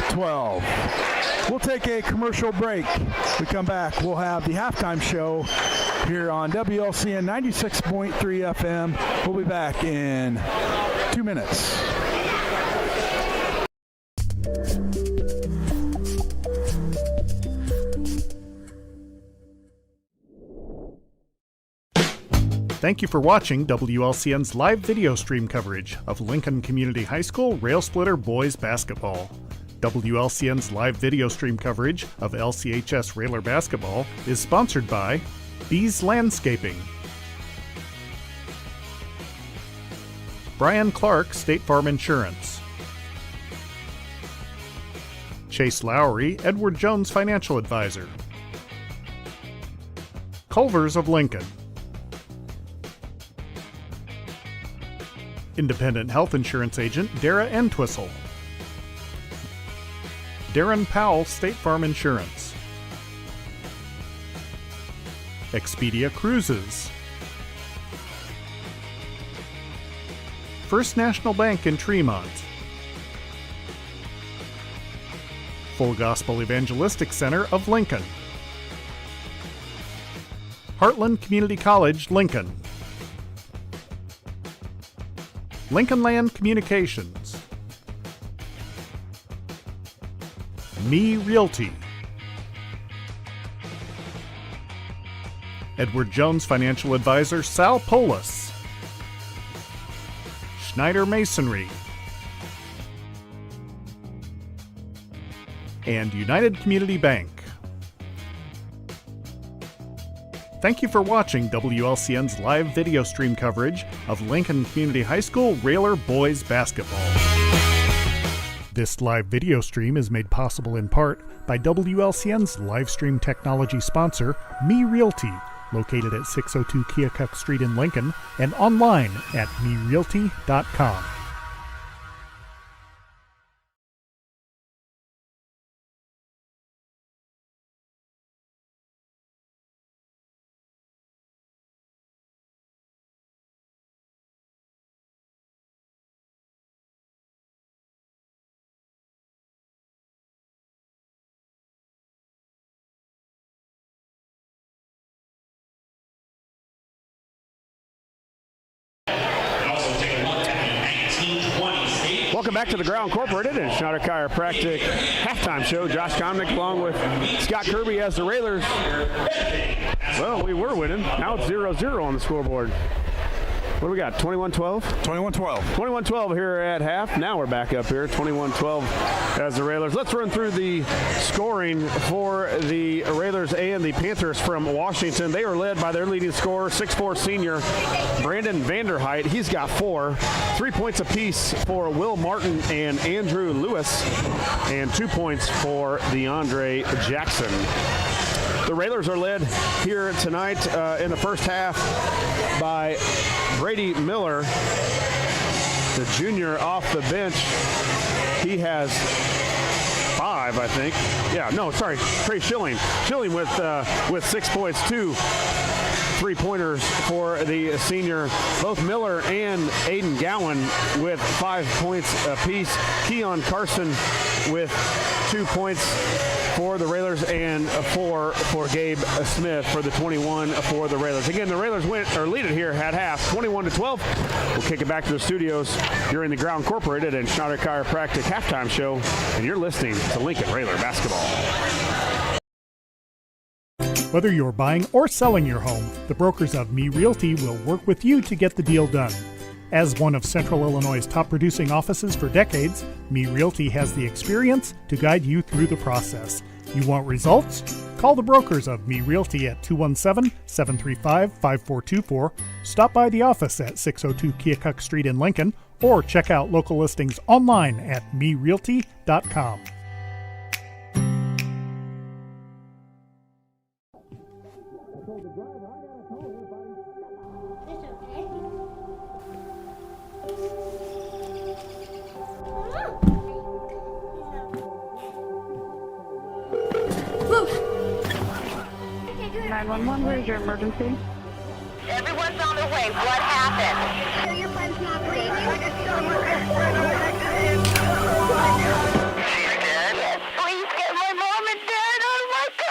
12. We'll take a commercial break. We come back, we'll have the halftime show here on WLCN 96.3 FM. We'll be back in 2 minutes. Thank you for watching WLCN's live video stream coverage of Lincoln Community High School Rail Splitter Boys Basketball. WLCN's live video stream coverage of LCHS Railer Basketball is sponsored by Bees Landscaping, Brian Clark State Farm Insurance, Chase Lowry Edward Jones Financial Advisor, Culver's of Lincoln, Independent Health Insurance Agent Dara Entwistle, Darren Powell State Farm Insurance, Expedia Cruises, First National Bank in Tremont, Full Gospel Evangelistic Center of Lincoln, Heartland Community College, Lincoln, Lincoln Land Communications, Me Realty, Edward Jones Financial Advisor Sal Polis, Schneider Masonry, and United Community Bank. Thank you for watching WLCN's live video stream coverage of Lincoln Community High School Railer Boys Basketball. This live video stream is made possible in part by WLCN's live stream technology sponsor, Me Realty, located at 602 Keokuk Street in Lincoln and online at merealty.com. Welcome back to the Ground Incorporated and Schneider Chiropractic halftime show. Josh Comnick along with Scott Kirby as the Railers. Well, we were winning. Now it's 0-0 on the scoreboard. What do we got, 21-12? 21-12. 21-12 here at half. Now we're back up here, 21-12 as the Railers. Let's run through the scoring for the Railers and the Panthers from Washington. They are led by their leading scorer, 6'4" senior Brandon Vanderheit. He's got 4. 3 points apiece for Will Martin and Andrew Lewis, and 2 points for DeAndre Jackson. The Railers are led here tonight in the first half by Brady Miller, the junior off the bench. He has 5, I think. Yeah, no, sorry, Trey Schilling. Schilling with 6 points, 2 3-pointers for the senior. Both Miller and Aiden Gowan with 5 points apiece. Keon Carson with 2 points for the Railers and 4 for Gabe Smith for the 21 for the Railers. Again, the Railers lead it here at half, 21-12. We'll kick it back to the studios. You're in the Ground Incorporated and Schneider Chiropractic halftime show, and you're listening to Lincoln Railer basketball. Whether you're buying or selling your home, the brokers of Me Realty will work with you to get the deal done. As one of Central Illinois' top producing offices for decades, Me Realty has the experience to guide you through the process. You want results? Call the brokers of Me Realty at 217-735-5424, stop by the office at 602 Keokuk Street in Lincoln, or check out local listings online at merealty.com. Where's your emergency? Everyone's on their way. What happened? Your friend's not breathing. She's dead? Yes, please get my mom and dad. Oh my God!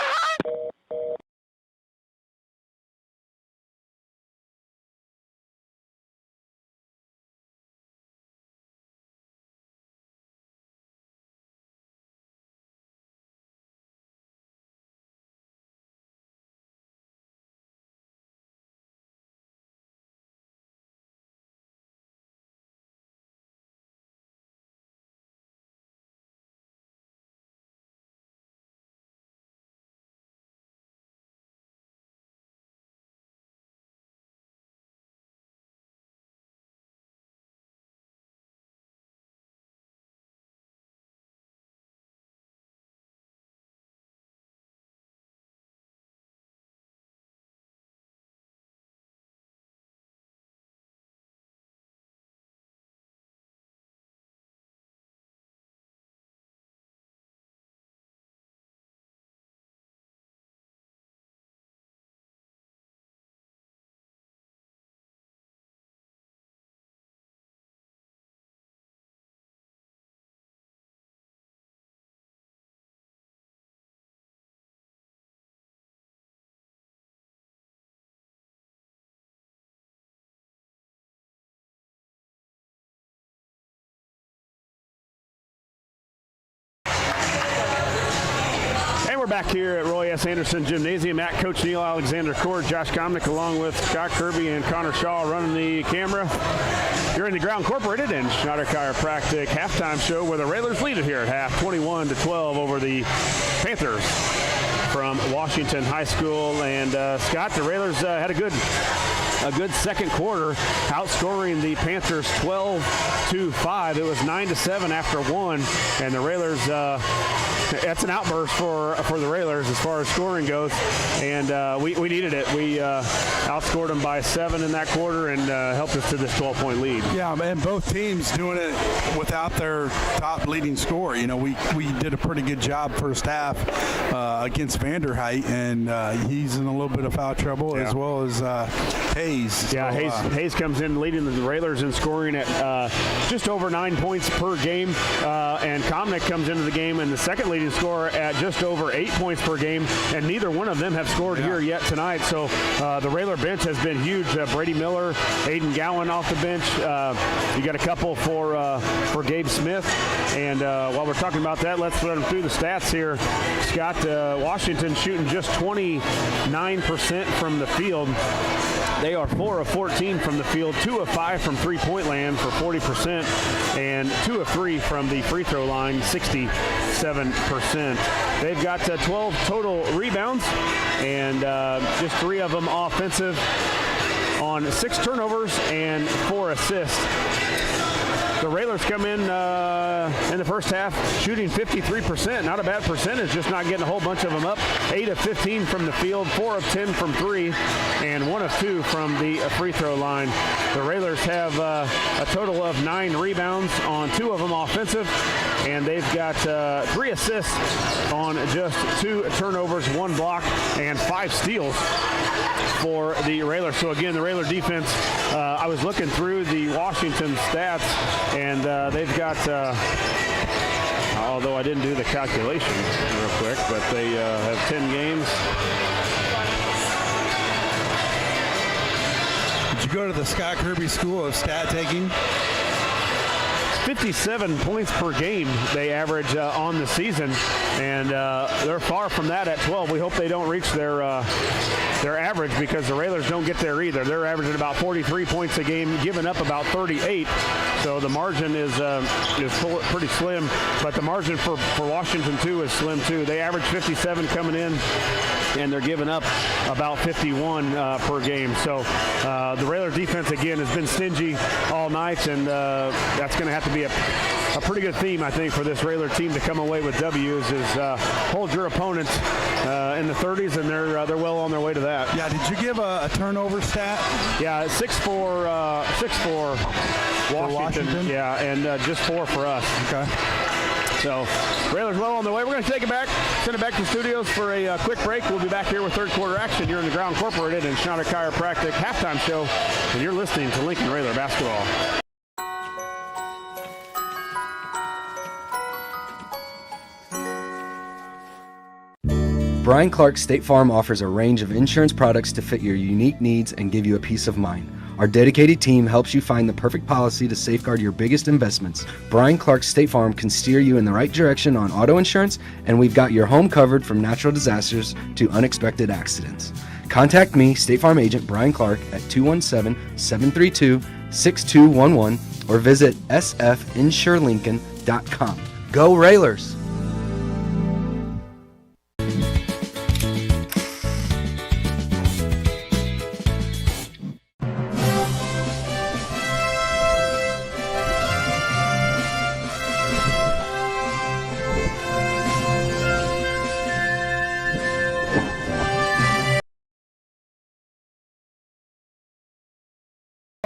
We're back here at Roy S. Anderson Gymnasium at Coach Neil Alexander Court. Josh Komnick along with Scott Kirby and Connor Shaw running the camera. You're in the Ground Incorporated and Schneider Chiropractic halftime show where the Railers lead it here at half, 21-12 over the Panthers from Washington High School. And Scott, the Railers had a good second quarter, outscoring the Panthers 12-5. It was 9-7 after one, and the Railers. That's an outburst for the Railers as far as scoring goes, and we needed it. We outscored them by 7 in that quarter and helped us to this 12-point lead. Yeah, and both teams doing it without their top leading scorer. You know, we did a pretty good job first half against Vanderheit, and he's in a little bit of foul trouble, as well as Hayes. Yeah, so, Hayes comes in leading the Railers in scoring at just over 9 points per game, and Komnick comes into the game and the second leading scorer at just over 8 points per game, and neither one of them have scored here yet tonight. So the Railer bench has been huge. Brady Miller, Aiden Gowan off the bench. You got a couple for Gabe Smith. And while we're talking about that, let's run through the stats here. Scott, Washington shooting just 29% from the field. They are 4 of 14 from the field, 2 of 5 from three-point land for 40%, and 2 of 3 from the free throw line, 67%. They've got 12 total rebounds, and just 3 of them offensive on 6 turnovers and 4 assists. the Railers come in the first half shooting 53%. Not a bad percentage, just not getting a whole bunch of them up. 8 of 15 from the field, 4 of 10 from 3, and 1 of 2 from the free throw line. The Railers have a total of 9 rebounds, on 2 of them offensive, and they've got 3 assists on just 2 turnovers, 1 block, and 5 steals for the Railers. So again, the Railer defense, I was looking through the Washington stats, and they've got, although I didn't do the calculation real quick, but they have 10 games. Did you go to the Scott Kirby School of Stat Taking? 57 points per game they average on the season, and they're far from that at 12. We hope they don't reach their average, because the Railers don't get there either. They're averaging about 43 points a game, giving up about 38. So the margin is pretty slim, but the margin for Washington too is slim too. They average 57 coming in, and they're giving up about 51 per game. So the Railer defense again has been stingy all night, and that's going to have to be a pretty good theme, I think, for this Railer team to come away with W's, is hold your opponent in the 30s, and they're well on their way to that. Yeah, did you give a turnover stat? Yeah, 6-4 Washington. Yeah, and just 4 for us. Okay. So Railers well on the way. We're going to take it back, send it back to the studios for a quick break. We'll be back here with third quarter action. You're in the Ground Incorporated and Schneider Chiropractic halftime show, and you're listening to Lincoln Railer basketball. Brian Clark State Farm offers a range of insurance products to fit your unique needs and give you a peace of mind. Our dedicated team helps you find the perfect policy to safeguard your biggest investments. Brian Clark State Farm can steer you in the right direction on auto insurance, and we've got your home covered from natural disasters to unexpected accidents. Contact me, State Farm agent Brian Clark, at 217-732-6211 or visit sfinsurelincoln.com. Go Railers!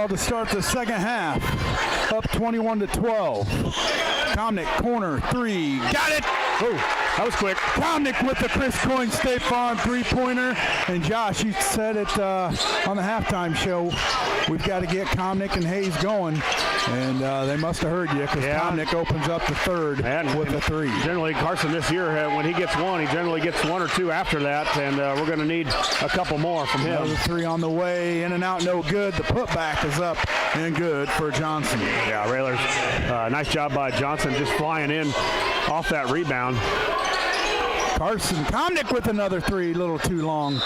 To start the second half, up 21-12. Comnick, corner, 3, got it! Oh, that was quick. Comnick with the Chris Coyne State Farm three-pointer. And Josh, you said it on the halftime show, we've got to get Comnick and Hayes going. And they must have heard you, because Comnick opens up the third with a 3. Generally, Carson this year, when he gets one, he generally gets 1 or 2 after that, and we're going to need a couple more from him. Another 3 on the way, in and out, no good. The putback is up and good for Johnson. Yeah, Railers, nice job by Johnson, just flying in off that rebound. Carson Comnick with another 3, a little too long.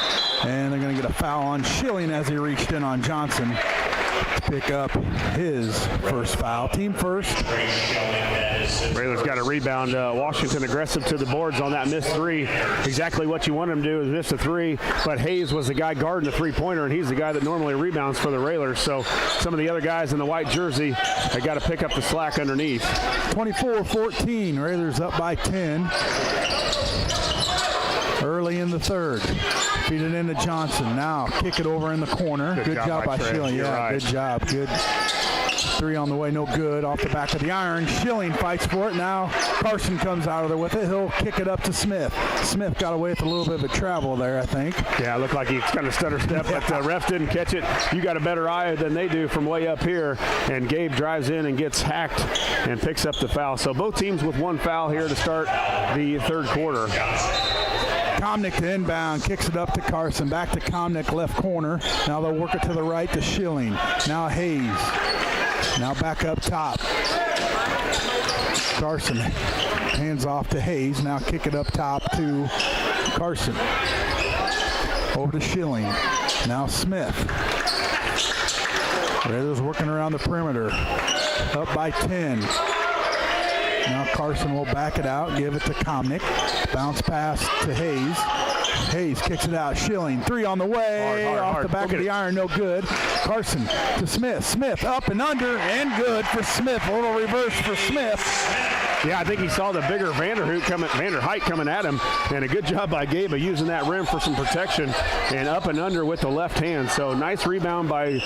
And they're going to get a foul on Schilling as he reached in on Johnson to pick up his first foul. Team first. Railers got a rebound. Washington aggressive to the boards on that missed 3. Exactly what you want him to do is miss a 3, but Hayes was the guy guarding the three-pointer, and he's the guy that normally rebounds for the Railers. So some of the other guys in the white jersey, they got to pick up the slack underneath. 24-14, Railers up by 10. Early in the third. Feed it into Johnson. Now kick it over in the corner. Good job by Schilling. Yeah, right. Good job. Good. 3 on the way, no good. Off the back of the iron. Schilling fights for it. Now Carson comes out of there with it. He'll kick it up to Smith. Smith got away with a little bit of a travel there, I think. Yeah, it looked like he kind of stutter step, but the refs didn't catch it. You got a better eye than they do from way up here. And Gabe drives in and gets hacked and picks up the foul. So both teams with 1 foul here to start the third quarter. Comnick to inbound, kicks it up to Carson. Back to Comnick, left corner. Now they'll work it to the right to Schilling. Now Hayes. Now back up top. Carson hands off to Hayes. Now kick it up top to Carson. Over to Schilling. Now Smith. Raiders working around the perimeter. Up by 10. Now Carson will back it out, give it to Comnick. Bounce pass to Hayes. Hayes kicks it out. Schilling, 3 on the way. Off the back of the iron, no good. Carson to Smith. Smith up and under and good for Smith. A little reverse for Smith. Yeah, I think he saw the bigger Vanderheit coming at him, and a good job by Gabe of using that rim for some protection and up and under with the left hand. So nice rebound by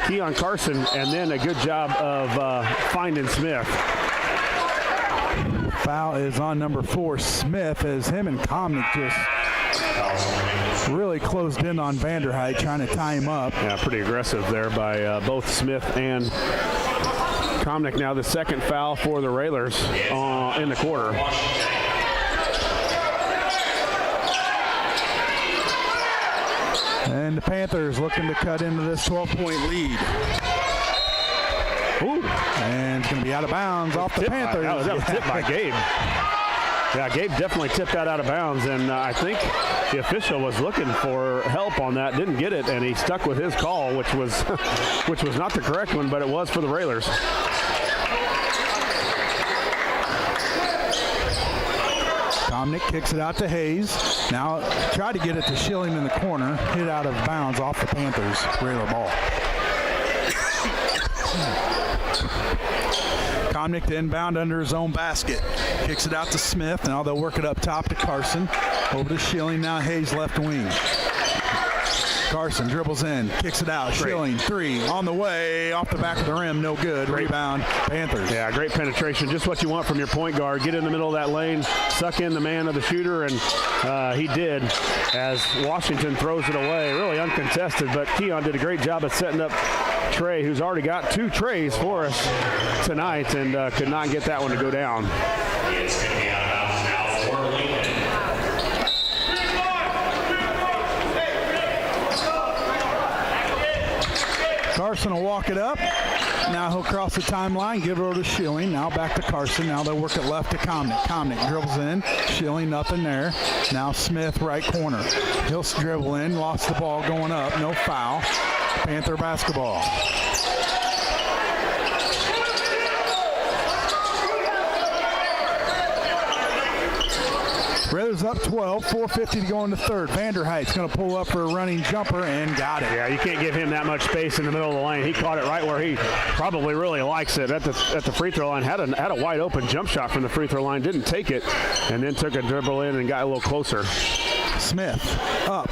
Keon Carson, and then a good job of finding Smith. Foul is on number 4, Smith, as him and Comnick just really closed in on Vanderheit, trying to tie him up. Yeah, pretty aggressive there by both Smith and Comnick. Now the second foul for the Railers in the quarter. And the Panthers looking to cut into this 12-point lead. Ooh. And it's going to be out of bounds off the Panthers. That was tipped by Gabe. Yeah, Gabe definitely tipped that out of bounds, and I think the official was looking for help on that, didn't get it, and he stuck with his call, which was not the correct one, but it was for the Railers. Comnick kicks it out to Hayes. Now try to get it to Schilling in the corner. Hit out of bounds off the Panthers. Railer ball. Comnick to inbound under his own basket. Kicks it out to Smith. Now they'll work it up top to Carson. Over to Schilling. Now Hayes left wing. Carson dribbles in, kicks it out. Schilling, 3 on the way, off the back of the rim, no good. Rebound, Panthers. Yeah, great penetration. Just what you want from your point guard. Get in the middle of that lane, suck in the man of the shooter, and he did as Washington throws it away. Really uncontested, but Keon did a great job of setting up Trey, who's already got 2 trays for us tonight, and could not get that one to go down. It's going to be out of bounds now for Lincoln. Carson will walk it up. Now he'll cross the timeline, give it over to Schilling. Now back to Carson. Now they'll work it left to Comnick. Comnick dribbles in. Schilling, nothing there. Now Smith, right corner. He'll dribble in, lost the ball going up. No foul. Panther basketball. Raiders up 12, 4:50 to go in the third. Vanderheit's going to pull up for a running jumper and got it. Yeah, you can't give him that much space in the middle of the lane. He caught it right where he probably really likes it at the free throw line. Had a wide open jump shot from the free throw line, didn't take it, and then took a dribble in and got a little closer. Smith up,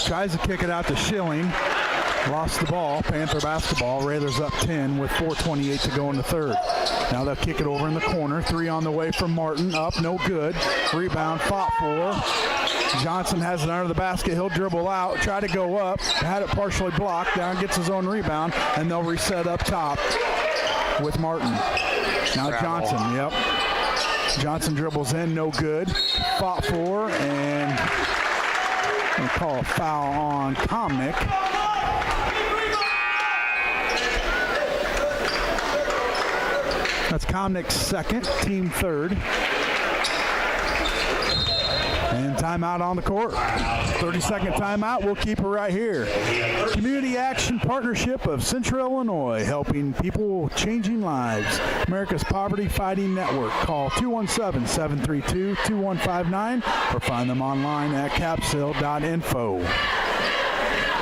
tries to kick it out to Schilling. Lost the ball. Panther basketball. Raiders up 10 with 4:28 to go in the third. Now they'll kick it over in the corner. 3 on the way from Martin. Up, no good. Rebound, fought for. Johnson has it under the basket. He'll dribble out, try to go up. Had it partially blocked. Down, gets his own rebound, and they'll reset up top with Martin. Now Johnson, yep. Johnson dribbles in, no good. Fought for, and we'll call a foul on Comnick. That's Comnick's second, team third. And timeout on the court. 30-second timeout. We'll keep it right here. Community Action Partnership of Central Illinois, helping people, changing lives. America's Poverty Fighting Network. Call 217-732-2159 or find them online at capsil.info.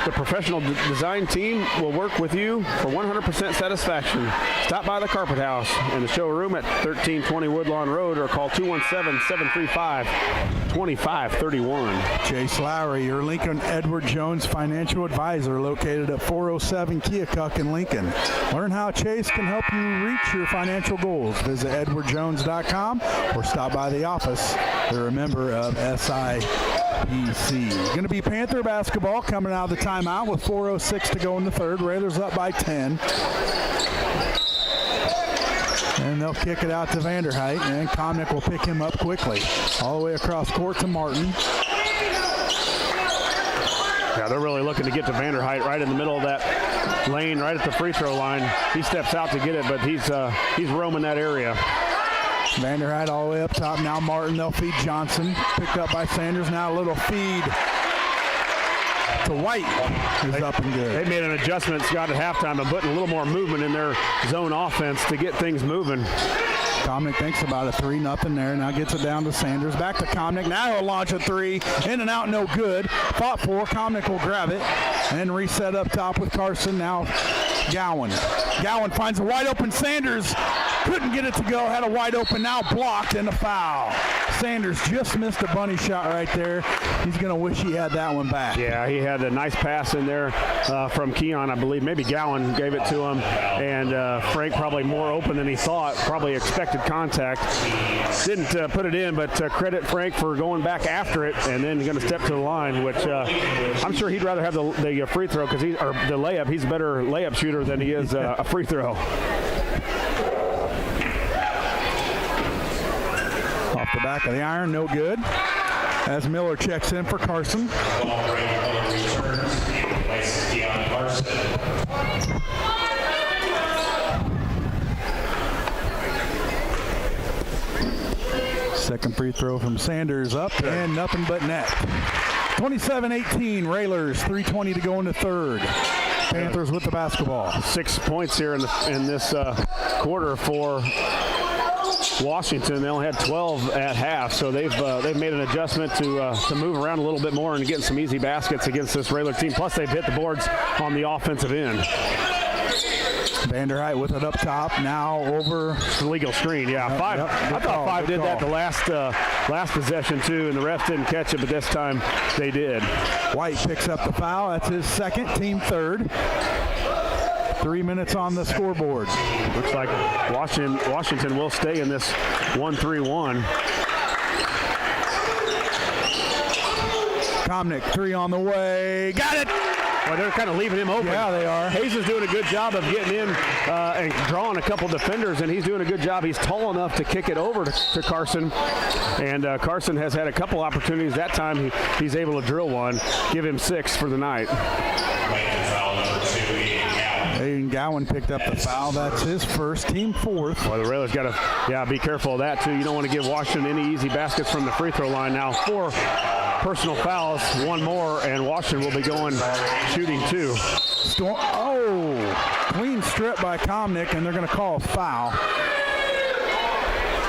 The professional design team will work with you for 100% satisfaction. Stop by the Carpet House in the showroom at 1320 Woodlawn Road or call 217-735-2531. Chase Lowry, your Lincoln Edward Jones financial advisor, located at 407 Keokuk in Lincoln. Learn how Chase can help you reach your financial goals. Visit edwardjones.com or stop by the office. They're a member of SIPC. Going to be Panther basketball coming out of the timeout with 4:06 to go in the third. Raiders up by 10. And they'll kick it out to Vanderheit, and Comnick will pick him up quickly. All the way across court to Martin. Yeah, they're really looking to get to Vanderheit right in the middle of that lane, right at the free throw line. He steps out to get it, but he's roaming that area. Vanderheit all the way up top. Now Martin, they'll feed Johnson. Picked up by Sanders. Now a little feed to White. Is up and good. They made an adjustment, Scott, at halftime, and putting a little more movement in their zone offense to get things moving. Comnick thinks about a 3-0 there. Now gets it down to Sanders. Back to Comnick. Now he'll launch a 3. In and out, no good. Fought for. Comnick will grab it and reset up top with Carson. Now Gowan. Gowan finds a wide open Sanders. Couldn't get it to go. Had a wide open, now blocked, and a foul. Sanders just missed a bunny shot right there. He's going to wish he had that one back. Yeah, he had a nice pass in there from Keon, I believe. Maybe Gowan gave it to him. And Frank probably more open than he thought. Probably expected contact. Didn't put it in, but credit Frank for going back after it and then going to step to the line, which I'm sure he'd rather have the free throw or the layup. He's a better layup shooter than he is a free throw. Off the back of the iron, no good. As Miller checks in for Carson. Ball returns and replaces Keon Carson. Second free throw from Sanders up and nothing but net. 27-18 Railers, 3:20 to go in the third. Panthers with the basketball. 6 points here in this quarter for Washington. They only had 12 at half, so they've made an adjustment to move around a little bit more and getting some easy baskets against this Railer team. Plus, they've hit the boards on the offensive end. Vanderheit with it up top. Now over the legal screen. Yeah, Five. Yep, I thought Five did that the last possession too, and the refs didn't catch it, but this time they did. White picks up the foul. That's his second, team third. 3 minutes on the scoreboard. Looks like Washington will stay in this 1-3-1. Comnick, 3 on the way. Got it! Well, they're kind of leaving him open. Yeah, they are. Hayes is doing a good job of getting in and drawing a couple defenders, and he's doing a good job. He's tall enough to kick it over to Carson, and Carson has had a couple opportunities. That time he's able to drill one. Give him 6 for the night. Aiden Gowan picked up the foul. That's his first, team fourth. Well, the Railers got to be careful of that, too. You don't want to give Washington any easy baskets from the free throw line. Now 4 personal fouls, 1 more, and Washington will be going shooting 2. Clean strip by Comnick, and they're going to call a foul.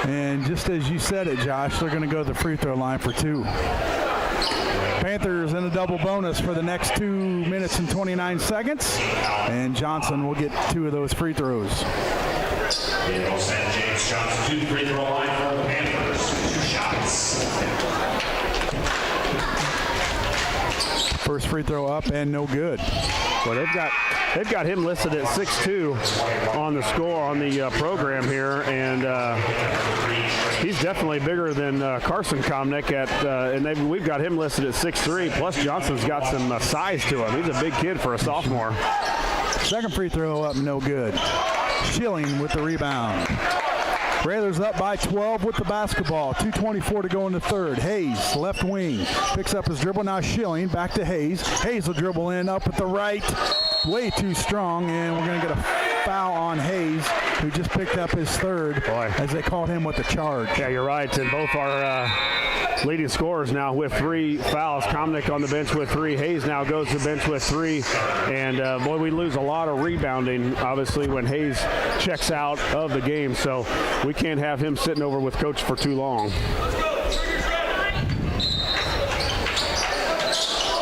And just as you said it, Josh, they're going to go to the free throw line for 2. Panthers in a double bonus for the next 2 minutes and 29 seconds. And Johnson will get 2 of those free throws. They will send James Johnson to the free throw line for the Panthers. 2 shots. First free throw up and no good. Well, they've got him listed at 6'2" on the score on the program here, and he's definitely bigger than Carson Comnick and we've got him listed at 6'3". Plus Johnson's got some size to him. He's a big kid for a sophomore. Second free throw up, no good. Schilling with the rebound. Railers up by 12 with the basketball. 2:24 to go in the third. Hayes, left wing, picks up his dribble. Now Schilling, back to Hayes. Hayes will dribble in, up at the right. Way too strong, and we're going to get a foul on Hayes, who just picked up his third. Boy, as they called him with the charge. Yeah, you're right. And both our leading scorers now with 3 fouls. Comnick on the bench with 3. Hayes now goes to the bench with 3. And, boy, we lose a lot of rebounding, obviously, when Hayes checks out of the game. So we can't have him sitting over with Coach for too long.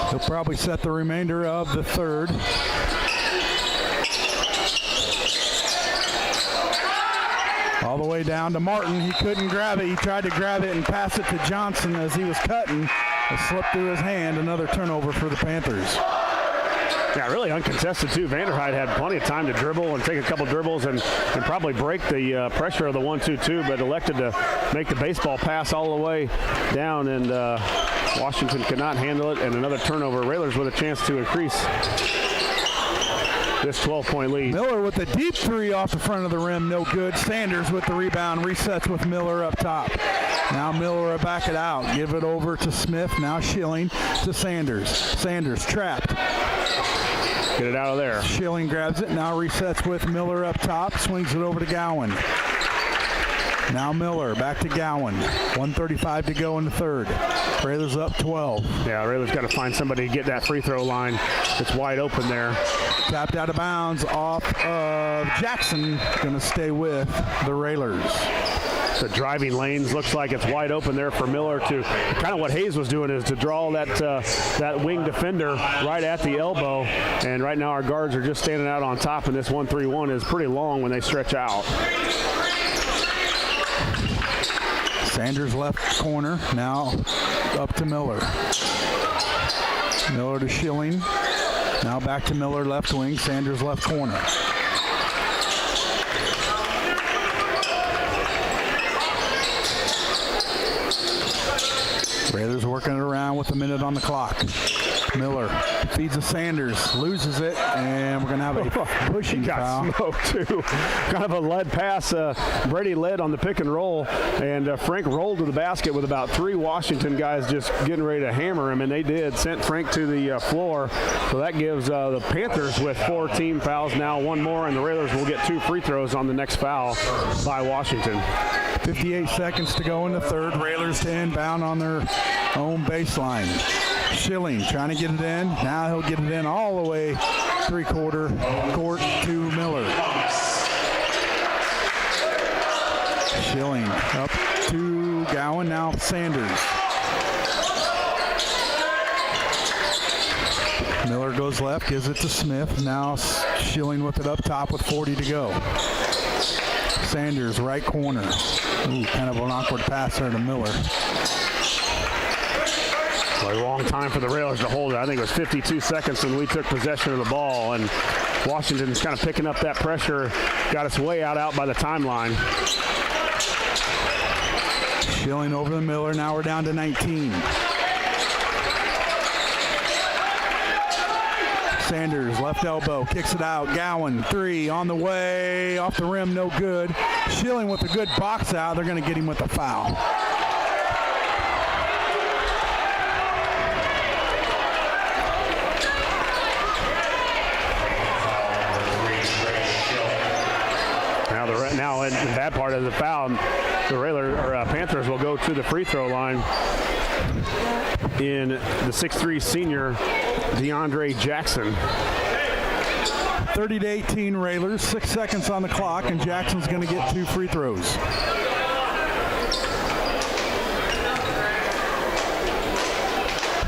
He'll probably set the remainder of the third. All the way down to Martin. He couldn't grab it. He tried to grab it and pass it to Johnson as he was cutting. It slipped through his hand. Another turnover for the Panthers. Yeah, really uncontested, too. Vanderheit had plenty of time to dribble and take a couple dribbles and probably break the pressure of the 1-2-2, but elected to make the baseball pass all the way down, and Washington could not handle it, and another turnover. Railers with a chance to increase this 12-point lead. Miller with the deep 3 off the front of the rim, no good. Sanders with the rebound, resets with Miller up top. Now Miller will back it out, give it over to Smith. Now Schilling to Sanders. Sanders trapped. Get it out of there. Schilling grabs it, now resets with Miller up top, swings it over to Gowan. Now Miller, back to Gowan. 1:35 to go in the third. Railers up 12. Yeah, Railers got to find somebody to get that free throw line. It's wide open there. Tapped out of bounds off of Jackson. Going to stay with the Railers. the driving lanes. Looks like it's wide open there for Miller to kind of what Hayes was doing, is to draw that wing defender right at the elbow. And right now our guards are just standing out on top, and this 1-3-1 is pretty long when they stretch out. Sanders left corner, now up to Miller. Miller to Schilling. Now back to Miller, left wing. Sanders left corner. Raiders working it around with a minute on the clock. Miller feeds to Sanders, loses it, and we're going to have a pushing foul. He got smoked, too. Kind of a lead pass. Brady led on the pick and roll, and Frank rolled to the basket with about 3 Washington guys just getting ready to hammer him, and they did. Sent Frank to the floor. So that gives the Panthers with 4 team fouls now, 1 more, and the Raiders will get 2 free throws on the next foul by Washington. 58 seconds to go in the third. Railers to inbound on their own baseline. Schilling trying to get it in. Now he'll get it in all the way 3/4 court to Miller. Schilling up to Gowan. Now Sanders. Miller goes left, gives it to Smith. Now Schilling with it up top with 40 to go. Sanders right corner. Ooh, kind of an awkward pass there to Miller. A long time for the Railers to hold it. I think it was 52 seconds when we took possession of the ball, and Washington's kind of picking up that pressure. Got us way out by the timeline. Schilling over to Miller. Now we're down to 19. Sanders, left elbow, kicks it out. Gowan, 3 on the way. Off the rim, no good. Schilling with a good box out. They're going to get him with a foul. Now in that part of the foul, the Panthers will go to the free throw line in the 6'3" senior DeAndre Jackson. 30-18 Railers, 6 seconds on the clock, and Jackson's going to get 2 free throws.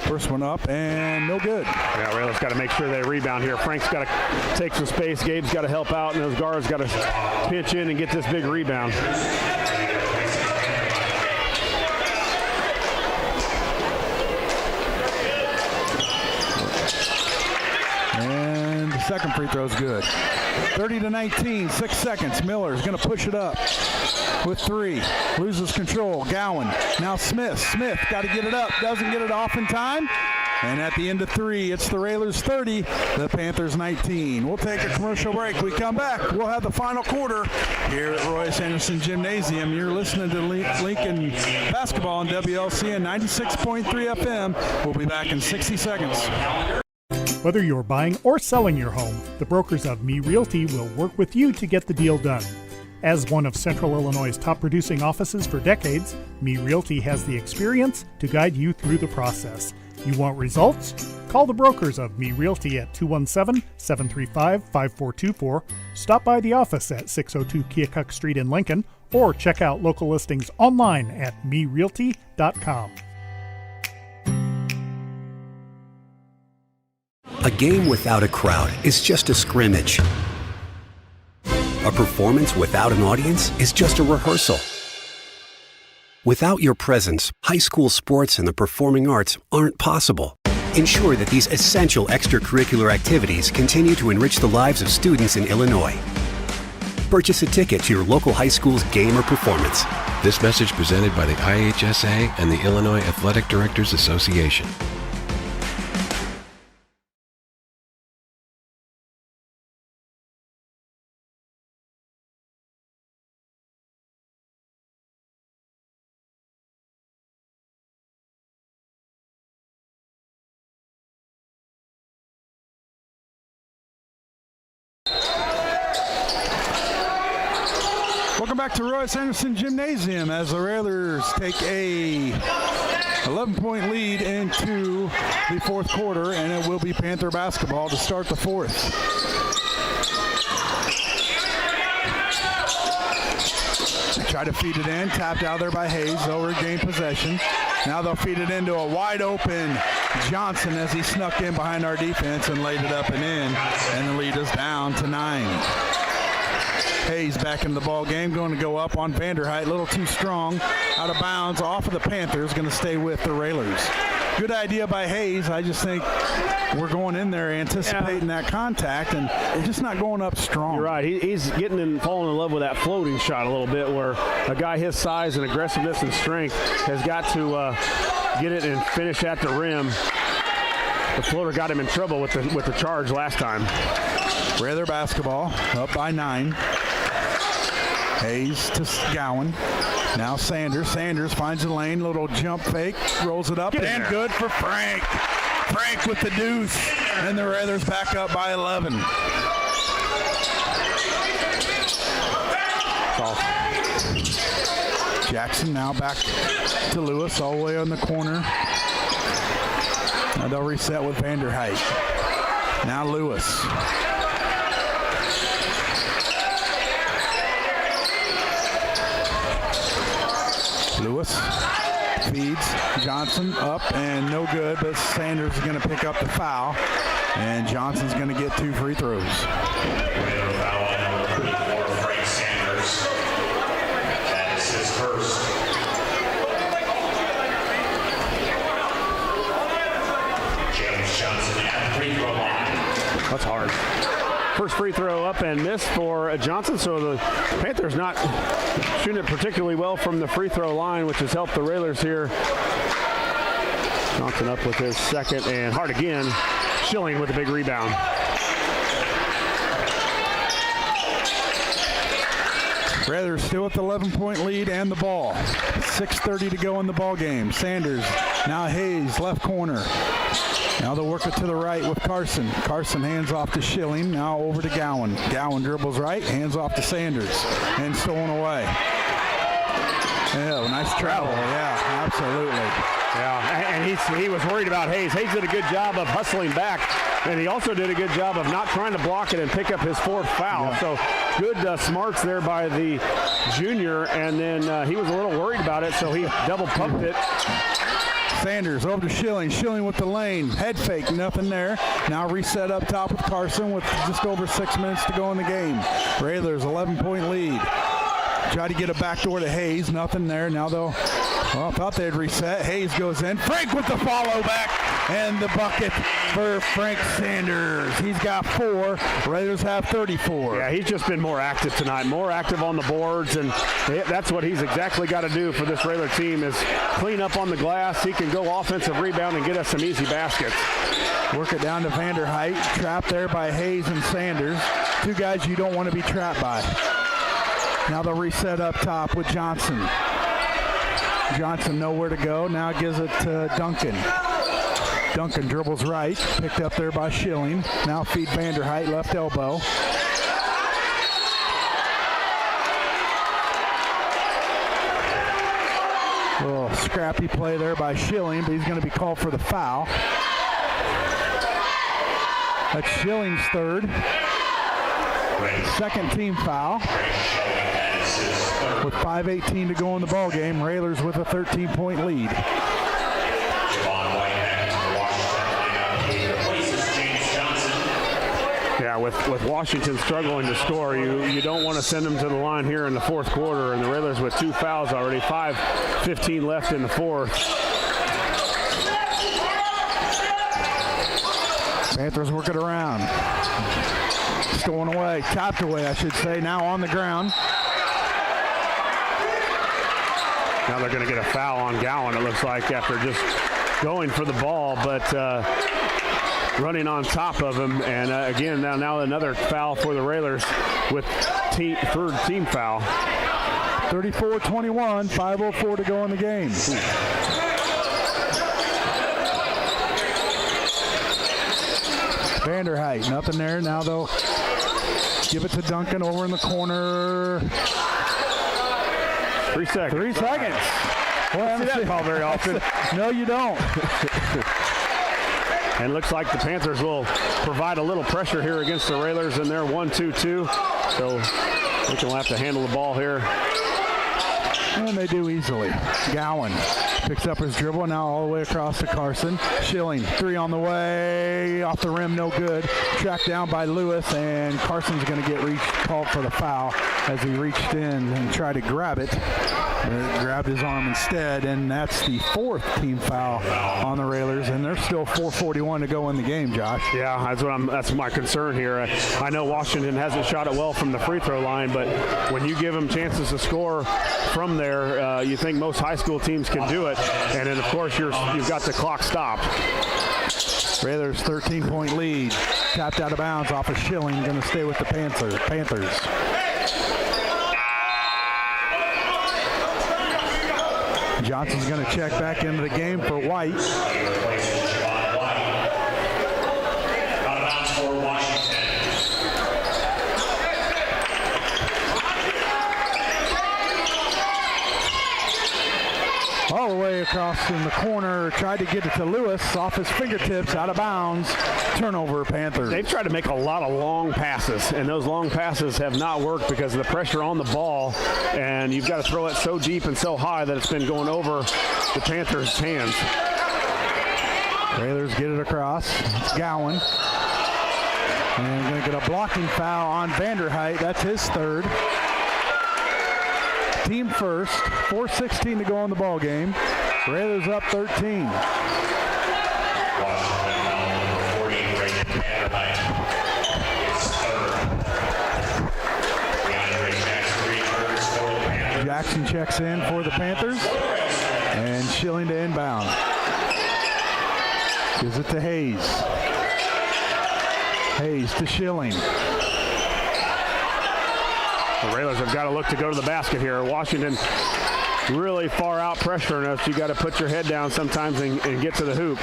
First one up and no good. Yeah, Railers got to make sure they rebound here. Frank's got to take some space. Gabe's got to help out, and those guards got to pitch in and get this big rebound. And the second free throw is good. 30-19, 6 seconds. Miller's going to push it up with 3. Loses control. Gowan. Now Smith. Smith got to get it up. Doesn't get it off in time. And at the end of 3, it's the Railers 30, the Panthers 19. We'll take a commercial break. We come back. We'll have the final quarter here at Royce Anderson Gymnasium. You're listening to Lincoln Basketball on WLCN 96.3 FM. We'll be back in 60 seconds. Whether you're buying or selling your home, the brokers of Me Realty will work with you to get the deal done. As one of Central Illinois' top producing offices for decades, Me Realty has the experience to guide you through the process. You want results? Call the brokers of Me Realty at 217-735-5424, stop by the office at 602 Keokuk Street in Lincoln, or check out local listings online at merealty.com. A game without a crowd is just a scrimmage. A performance without an audience is just a rehearsal. Without your presence, high school sports and the performing arts aren't possible. Ensure that these essential extracurricular activities continue to enrich the lives of students in Illinois. Purchase a ticket to your local high school's game or performance. This message presented by the IHSA and the Illinois Athletic Directors Association. Welcome back to Royce Anderson Gymnasium as the Railers take a 11-point lead into the fourth quarter, and it will be Panther basketball to start the fourth. Try to feed it in, tapped out there by Hayes. They'll regain possession. Now they'll feed it into a wide open Johnson as he snuck in behind our defense and laid it up and in. And the lead is down to 9. Hayes back in the ball game, going to go up on Vanderheit, a little too strong, out of bounds, off of the Panthers, going to stay with the Railers. Good idea by Hayes. I just think we're going in there anticipating that contact and just not going up strong. You're right. He's getting and falling in love with that floating shot a little bit, where a guy his size and aggressiveness and strength has got to get it and finish at the rim. The floater got him in trouble with the charge last time. Railer basketball up by 9. Hayes to Gowan. Now Sanders. Sanders finds the lane. Little jump fake. Rolls it up. And good for Frank. Frank with the deuce. And the Railers back up by 11. Jackson now back to Lewis. All the way on the corner. Now they'll reset with Vanderheit. Now Lewis. Lewis feeds Johnson up and no good, but Sanders is going to pick up the foul, and Johnson's going to get 2 free throws. Railer foul on number 34, Frank Sanders. That is his first. James Johnson at the free throw line. That's hard. First free throw up and missed for Johnson, so the Panthers not shooting it particularly well from the free throw line, which has helped the Railers here. Johnson up with his second, and hard again. Schilling with a big rebound. Railers still with the 11-point lead and the ball. 6:30 to go in the ball game. Sanders, now Hayes, left corner. Now they'll work it to the right with Carson. Carson hands off to Schilling. Now over to Gowan. Gowan dribbles right, hands off to Sanders, and stolen away. Yeah, nice travel. Yeah, absolutely. Yeah, and he was worried about Hayes. Hayes did a good job of hustling back, and he also did a good job of not trying to block it and pick up his 4th foul. Yeah. So good smarts there by the junior, and then he was a little worried about it, so he double pumped it. Sanders over to Schilling. Schilling with the lane. Head fake, nothing there. Now reset up top with Carson with just over 6 minutes to go in the game. Railers 11-point lead. Try to get a backdoor to Hayes. Nothing there. Now they'll, thought they'd reset. Hayes goes in. Frank with the follow back. And the bucket for Frank Sanders. He's got 4. Raiders have 34. Yeah, he's just been more active tonight, more active on the boards, and that's what he's exactly got to do for this Railer team is clean up on the glass. He can go offensive rebound and get us some easy baskets. Work it down to Vanderheit. Trapped there by Hayes and Sanders. 2 guys you don't want to be trapped by. Now they'll reset up top with Johnson. Johnson nowhere to go. Now gives it to Duncan. Duncan dribbles right, picked up there by Schilling. Now feed Vanderheit, left elbow. A little scrappy play there by Schilling, but he's going to be called for the foul. That's Schilling's 3rd. 2nd team foul. With 5:18 to go in the ball game, Railers with a 13-point lead. Yeah, with Washington struggling to score, you don't want to send them to the line here in the 4th quarter, and the Railers with 2 fouls already, 5:15 left in the 4th. Panthers work it around. Stolen away, tapped away, I should say, now on the ground. Now they're going to get a foul on Gowan, it looks like, after just going for the ball, but running on top of him. And again, now another foul for the Railers with 3rd team foul. 34-21, 5:04 to go in the game. Vanderheit, nothing there. Now they'll give it to Duncan over in the corner. 3 seconds. 3 seconds. Well, I don't see that call very often. No, you don't. And looks like the Panthers will provide a little pressure here against the Railers in their 1-2-2. So they will have to handle the ball here. And they do easily. Gowan picks up his dribble, now all the way across to Carson. Schilling, 3 on the way, off the rim, no good. Tracked down by Lewis, and Carson's going to get called for the foul as he reached in and tried to grab it. But it grabbed his arm instead, and that's the 4th team foul on the Railers, and there's still 4:41 to go in the game, Josh. Yeah, that's my concern here. I know Washington hasn't shot it well from the free throw line, but when you give them chances to score from there, you think most high school teams can do it, and then of course you've got the clock stopped. Railers 13-point lead, tapped out of bounds off of Schilling, going to stay with the Panthers. Johnson's going to check back into the game for White. Out of bounds for Washington. All the way across in the corner, tried to get it to Lewis, off his fingertips, out of bounds. Turnover, Panthers. They've tried to make a lot of long passes, and those long passes have not worked because of the pressure on the ball, and you've got to throw it so deep and so high that it's been going over the Panthers' hands. Railers get it across. It's Gowan. And going to get a blocking foul on Vanderheit. That's his 3rd. Team first. 4:16 to go in the ball game. Railers up 13. Jackson checks in for the Panthers. And Schilling to inbound. Gives it to Hayes. Hayes to Schilling. The Railers have got to look to go to the basket here. Washington really far out pressuring us. You got to put your head down sometimes and get to the hoop.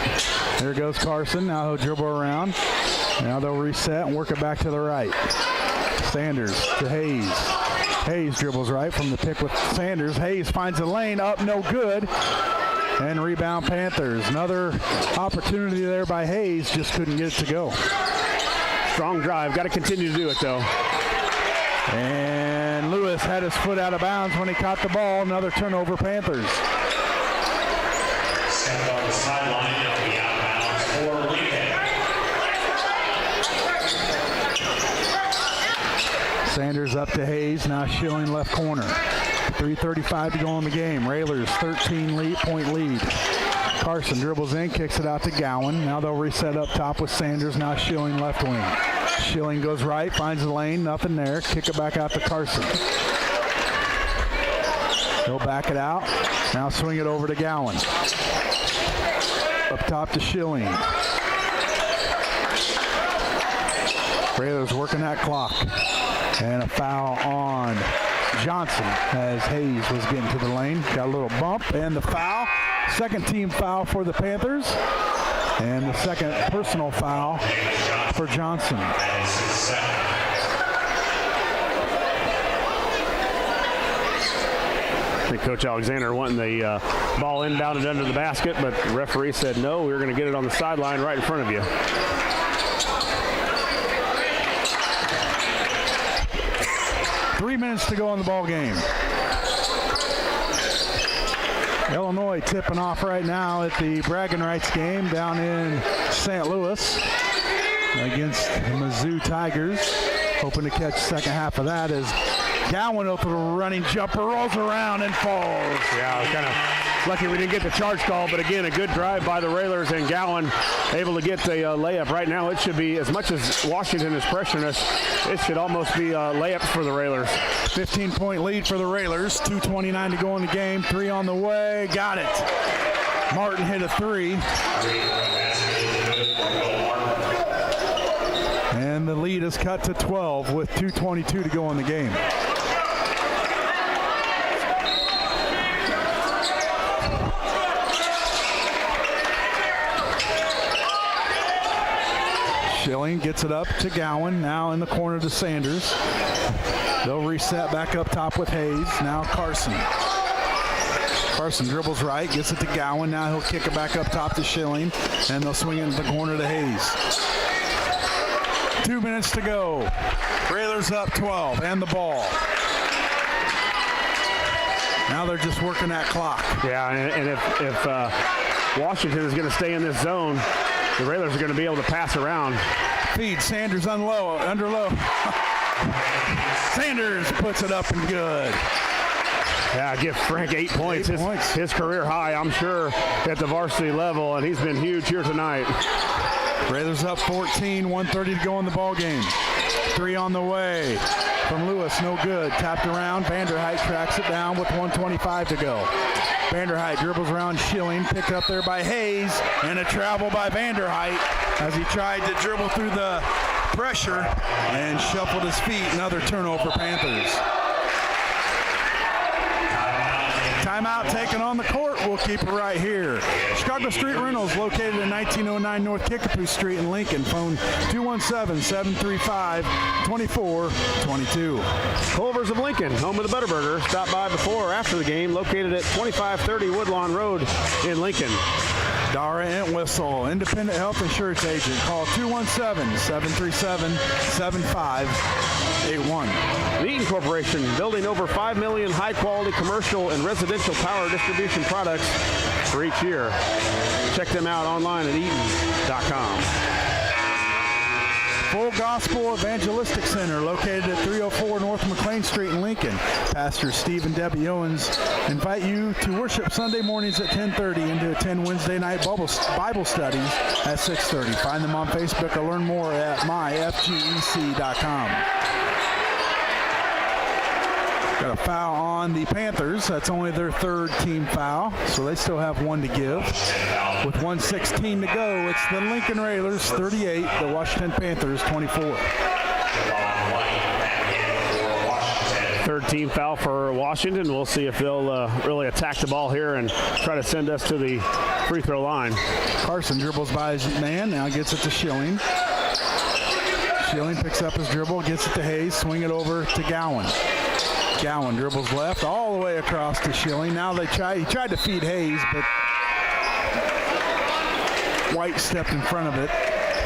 There goes Carson. Now he'll dribble around. Now they'll reset and work it back to the right. Sanders to Hayes. Hayes dribbles right from the pick with Sanders. Hayes finds the lane, up, no good. And rebound Panthers. Another opportunity there by Hayes, just couldn't get it to go. Strong drive, got to continue to do it though. And Lewis had his foot out of bounds when he caught the ball. Another turnover, Panthers. Step on the sideline, it'll be out of bounds for Lincoln. Sanders up to Hayes, now Schilling left corner. 3:35 to go in the game. Railers 13-point lead. Carson dribbles in, kicks it out to Gowan. Now they'll reset up top with Sanders, now Schilling left wing. Schilling goes right, finds the lane, nothing there. Kick it back out to Carson. He'll back it out. Now swing it over to Gowan. Up top to Schilling. Railers working that clock. And a foul on Johnson as Hayes was getting to the lane. Got a little bump and the foul. Second team foul for the Panthers. And the second personal foul for Johnson. I think Coach Alexander wanting the ball inbounded under the basket, but the referee said no, we're going to get it on the sideline right in front of you. Three minutes to go in the ball game. Illinois tipping off right now at the bragging rights game down in St. Louis against the Mizzou Tigers. Hoping to catch the second half of that as Gowan up with a running jumper, rolls around and falls. Yeah, kind of lucky we didn't get the charge call, but again, a good drive by the Railers, and Gowan able to get the layup. Right now, it should be, as much as Washington is pressuring us, it should almost be layups for the Railers. 15-point lead for the Railers. 2:29 to go in the game. 3 on the way. Got it. Martin hit a 3. And the lead is cut to 12 with 2:22 to go in the game. Schilling gets it up to Gowan, now in the corner to Sanders. They'll reset back up top with Hayes. Now Carson. Carson dribbles right, gets it to Gowan. Now he'll kick it back up top to Schilling, and they'll swing it into the corner to Hayes. 2 minutes to go. Railers up 12 and the ball. Now they're just working that clock. Yeah, and if Washington is going to stay in this zone, the Railers are going to be able to pass around. Feed Sanders under low. Sanders puts it up and good. Yeah, give Frank 8 points. His career high, I'm sure, at the varsity level, and he's been huge here tonight. Raiders up 14, 1:30 to go in the ball game. 3 on the way from Lewis, no good. Tapped around, Vanderheit tracks it down with 1:25 to go. Vanderheit dribbles around Schilling, picked up there by Hayes, and a travel by Vanderheit as he tried to dribble through the pressure and shuffled his feet. Another turnover, Panthers. Timeout taken on the court. We'll keep it right here. Chicago Street Rentals, located at 1909 North Kickapoo Street in Lincoln. Phone 217-735-2422. Culver's of Lincoln, home of the Butterburger. Stop by before or after the game, located at 2530 Woodlawn Road in Lincoln. Dara Entwistle, independent health insurance agent. Call 217-737-7581. The Eaton Corporation, building over 5 million high-quality commercial and residential power distribution products for each year. Check them out online at eaton.com. Full Gospel Evangelistic Center, located at 304 North McLean Street in Lincoln. Pastor Steve and Debbie Owens invite you to worship Sunday mornings at 10:30 and to attend Wednesday night Bible studies at 6:30. Find them on Facebook or learn more at myfgec.com. Got a foul on the Panthers. That's only their third team foul, so they still have one to give. With 1:16 to go, it's the Lincoln Railers 38, the Washington Panthers 24. Third team foul for Washington. We'll see if they'll really attack the ball here and try to send us to the free throw line. Carson dribbles by his man, now gets it to Schilling. Schilling picks up his dribble, gets it to Hayes, swing it over to Gowan. Gowan dribbles left all the way across to Schilling. Now he tried to feed Hayes, but White stepped in front of it,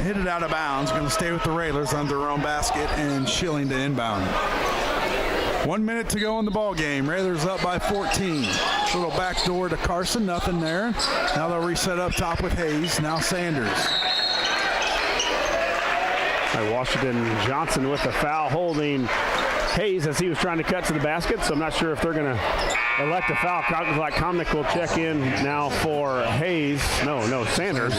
hit it out of bounds. Going to stay with the Railers under their own basket, and Schilling to inbound. 1 minute to go in the ball game. Railers up by 14. Little back door to Carson, nothing there. Now they'll reset up top with Hayes. Now Sanders. Washington Johnson with the foul, holding Hayes as he was trying to cut to the basket, so I'm not sure if they're going to elect a foul. Like Comnick will check in now for Hayes. No, Sanders.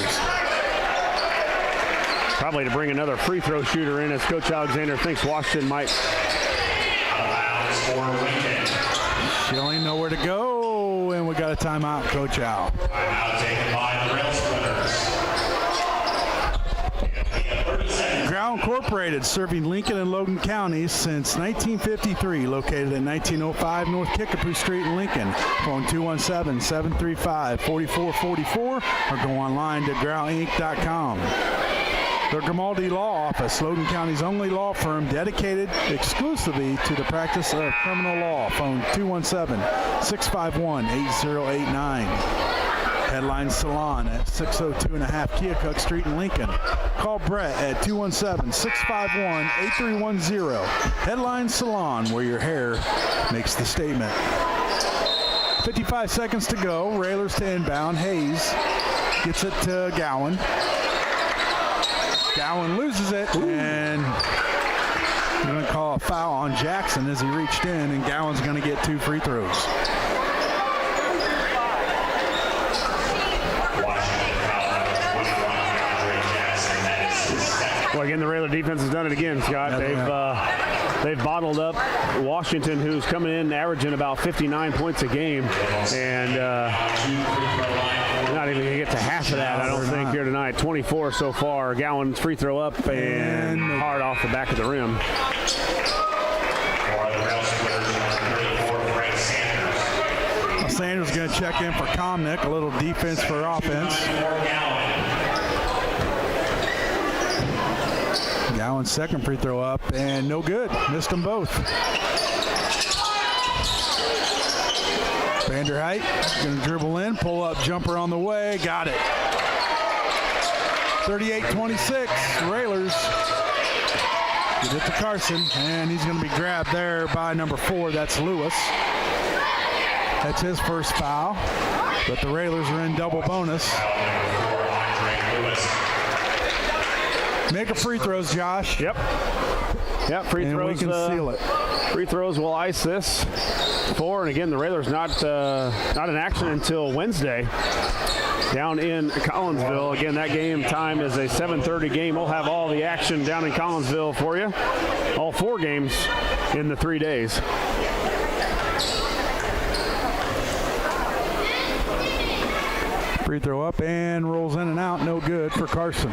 Probably to bring another free throw shooter in as Coach Alexander thinks Washington might. Schilling nowhere to go, and we got a timeout, Coach Al. Timeout taken by the Rail Splitters. Ground Incorporated, serving Lincoln and Logan counties since 1953, located at 1905 North Kickapoo Street in Lincoln. Phone 217-735-4444 or go online to growinc.com. The Grimaldi Law Office, Logan County's only law firm dedicated exclusively to the practice of criminal law. Phone 217-651-8089. Headline Salon at 602.5 Keokuk Street in Lincoln. Call Brett at 217-651-8310. Headline Salon, where your hair makes the statement. 55 seconds to go. Railers to inbound. Hayes gets it to Gowan. Gowan loses it, and we're going to call a foul on Jackson as he reached in, and Gowan's going to get 2 free throws. Well, again, the Railer defense has done it again, Scott. They've bottled up Washington, who's coming in averaging about 59 points a game, and not even going to get to half of that, I don't think, here tonight. 24 so far. Gowan's free throw up and hard off the back of the rim. Sanders going to check in for Comnick, a little defense for offense. Gowan's second free throw up, and no good. Missed them both. Vanderheit going to dribble in, pull up, jumper on the way, got it. 38-26, Railers. Get it to Carson, and he's going to be grabbed there by number 4, that's Lewis. That's his first foul, but the Railers are in double bonus. Make a free throws, Josh. Yep, free And throws. we can seal it. Free throws will ice this. 4, and again, the Railers not in action until Wednesday down in Collinsville. Again, that game time is a 7:30 game. We'll have all the action down in Collinsville for you. All 4 games in the 3 days. Free throw up and rolls in and out. No good for Carson.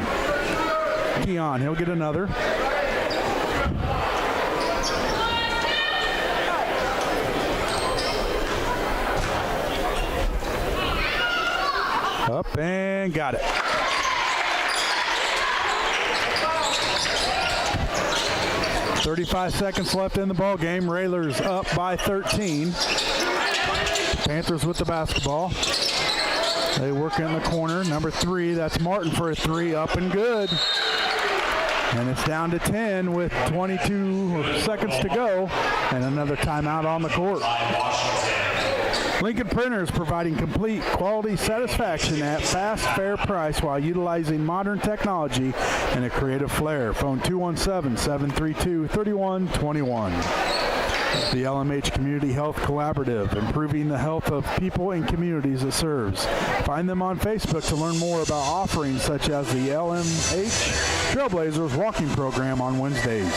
Keon, he'll get another. Up and got it. .35 seconds left in the ball game. Railers up by 13. Panthers with the basketball. They work in the corner. Number 3, that's Martin for a 3, up and good. And it's down to 10 with 22 seconds to go. And another timeout on the court. Lincoln Printers providing complete quality satisfaction at fast, fair price while utilizing modern technology and a creative flair. Phone 217-732-3121. The LMH Community Health Collaborative, improving the health of people and communities it serves. Find them on Facebook to learn more about offerings such as the LMH Trailblazers walking program on Wednesdays.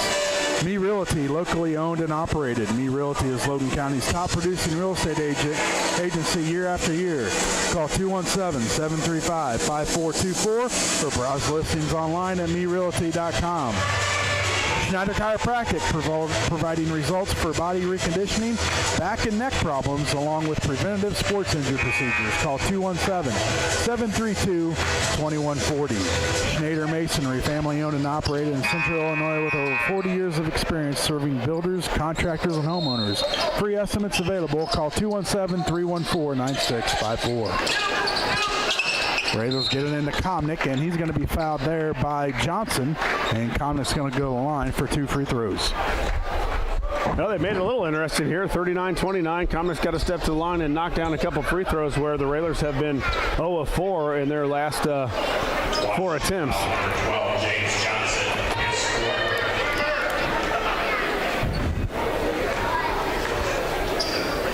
Me Realty, locally owned and operated. Me Realty is Logan County's top producing real estate agency year after year. Call 217-735-5424 or browse listings online at merealty.com. Schneider Chiropractic, providing results for body reconditioning, back and neck problems, along with preventative sports injury procedures. Call 217-732-2140. Schneider Masonry, family owned and operated in Central Illinois with over 40 years of experience serving builders, contractors, and homeowners. Free estimates available. Call 217-314-9654. Railers get it into Komnick, and he's going to be fouled there by Johnson, and Komnick's going to go to the line for 2 free throws. Well, they made it a little interesting here, 39-29. Komnick's got to step to the line and knock down a couple free throws where the Railers have been 0 of 4 in their last 4 attempts.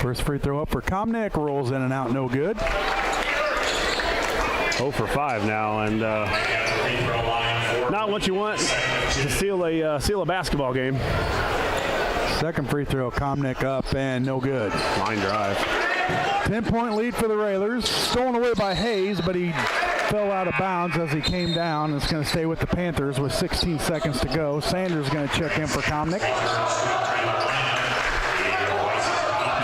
First free throw up for Komnick, rolls in and out, no good. 0 for 5 now, and not what you want to seal a basketball game. Second free throw, Komnick up and no good. Line drive. 10-point lead for the Railers. Stolen away by Hayes, but he fell out of bounds as he came down. It's going to stay with the Panthers with 16 seconds to go. Sanders going to check in for Komnick.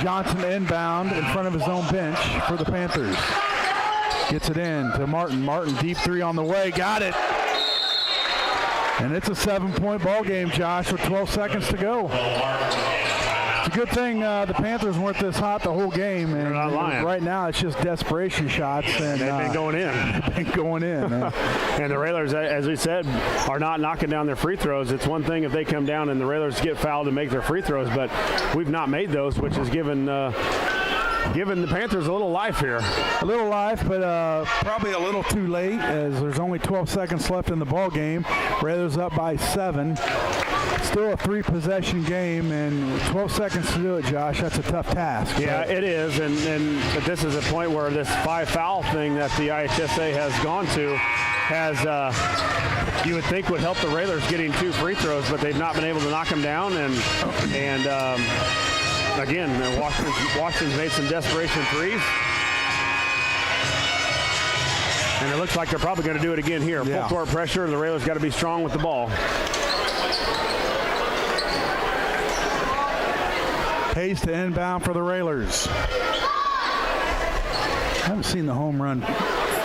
Johnson inbound in front of his own bench for the Panthers. Gets it in to Martin. Martin, deep 3 on the way. Got it. And it's a 7-point ball game, Josh, with 12 seconds to go. It's a good thing the Panthers weren't this hot the whole game. And they're not lying. Right now, it's just desperation shots. And they've been going in. They've been going in. And the Railers, as we said, are not knocking down their free throws. It's one thing if they come down and the Railers get fouled and make their free throws, but we've not made those, which has given the Panthers a little life here. A little life, but probably a little too late as there's only 12 seconds left in the ball game. Railers up by 7. Still a 3-possession game, and 12 seconds to do it, Josh. That's a tough task. Yeah, it is, but this is a point where this 5-foul thing that the IHSA has gone to has you would think would help the Railers getting 2 free throws, but they've not been able to knock them down, and again, Washington's made some desperation threes. And it looks like they're probably going to do it again here. Yeah. Full court pressure. The Railers got to be strong with the ball. Hayes to inbound for the Railers. I haven't seen the home run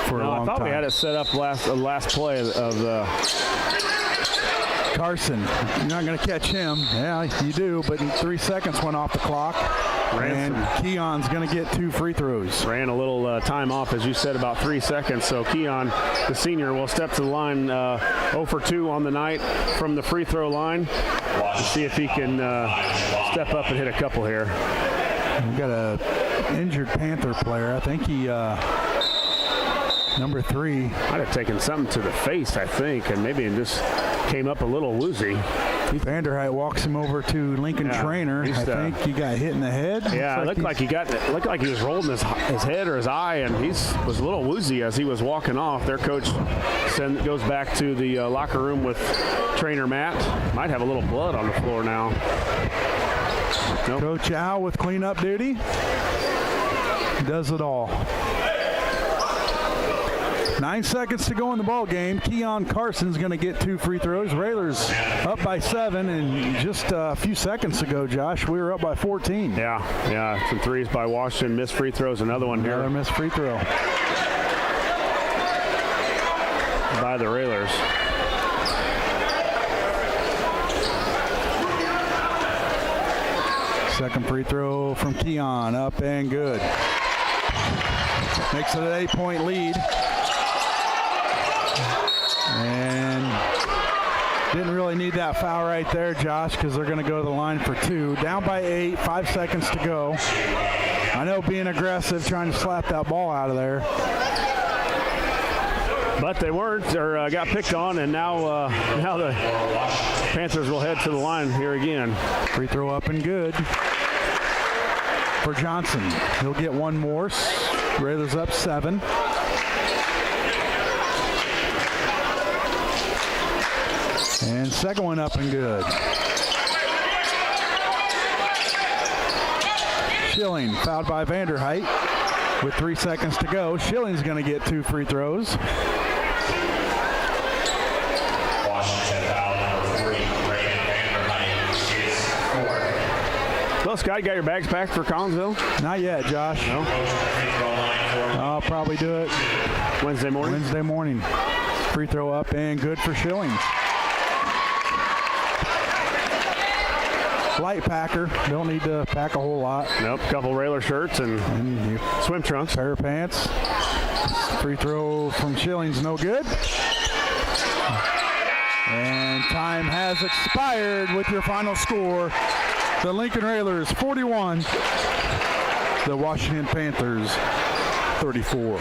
for a long time. I thought we had it set up last play of the... Carson, you're not going to catch him. Yeah, you do, but 3 seconds went off the clock. And Keon's going to get 2 free throws. Ran a little time off, as you said, about 3 seconds. So Keon, the senior, will step to the line 0 for 2 on the night from the free throw line to see if he can step up and hit a couple here. We've got a injured Panther player. I think he, number 3. Might have taken something to the face, I think, and maybe it just came up a little woozy. Vanderheit walks him over to Lincoln Trainer. I think he got hit in the head. Yeah, it looked like he was rolling his head or his eye, and he was a little woozy as he was walking off. Their coach goes back to the locker room with trainer Matt. Might have a little blood on the floor now. Nope. Coach Al with cleanup duty. Does it all. 9 seconds to go in the ball game. Keon Carson's going to get 2 free throws. Railers up by 7, and just a few seconds ago, Josh, we were up by 14. Yeah, some threes by Washington. Missed free throws. Another one here. Another missed free throw by the Railers. Second free throw from Keon, up and good. Makes it an 8-point lead. And didn't really need that foul right there, Josh, because they're going to go to the line for 2. Down by 8, 5 seconds to go. I know being aggressive, trying to slap that ball out of there. But they weren't, or got picked on, and now the Panthers will head to the line here again. Free throw up and good for Johnson. He'll get one more. Railers up 7. And second one up and good. Schilling fouled by Vanderheit with 3 seconds to go. Schilling's going to get 2 free throws. Washington foul number 3, Brandon Vanderheit is 4. Well, Scott, you got your bags packed for Collinsville? Not yet, Josh. No. I'll probably do it Wednesday morning? Wednesday morning. Free throw up and good for Schilling. Light packer. Don't need to pack a whole lot. Nope. Couple Railer shirts and swim trunks. Pair of pants. Free throw from Schilling's no good. And time has expired with your final score. The Lincoln Railers 41. The Washington Panthers 34.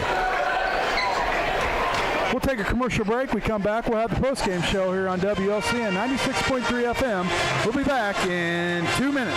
We'll take a commercial break. We come back. We'll have the postgame show here on WLCN 96.3 FM. We'll be back in 2 minutes.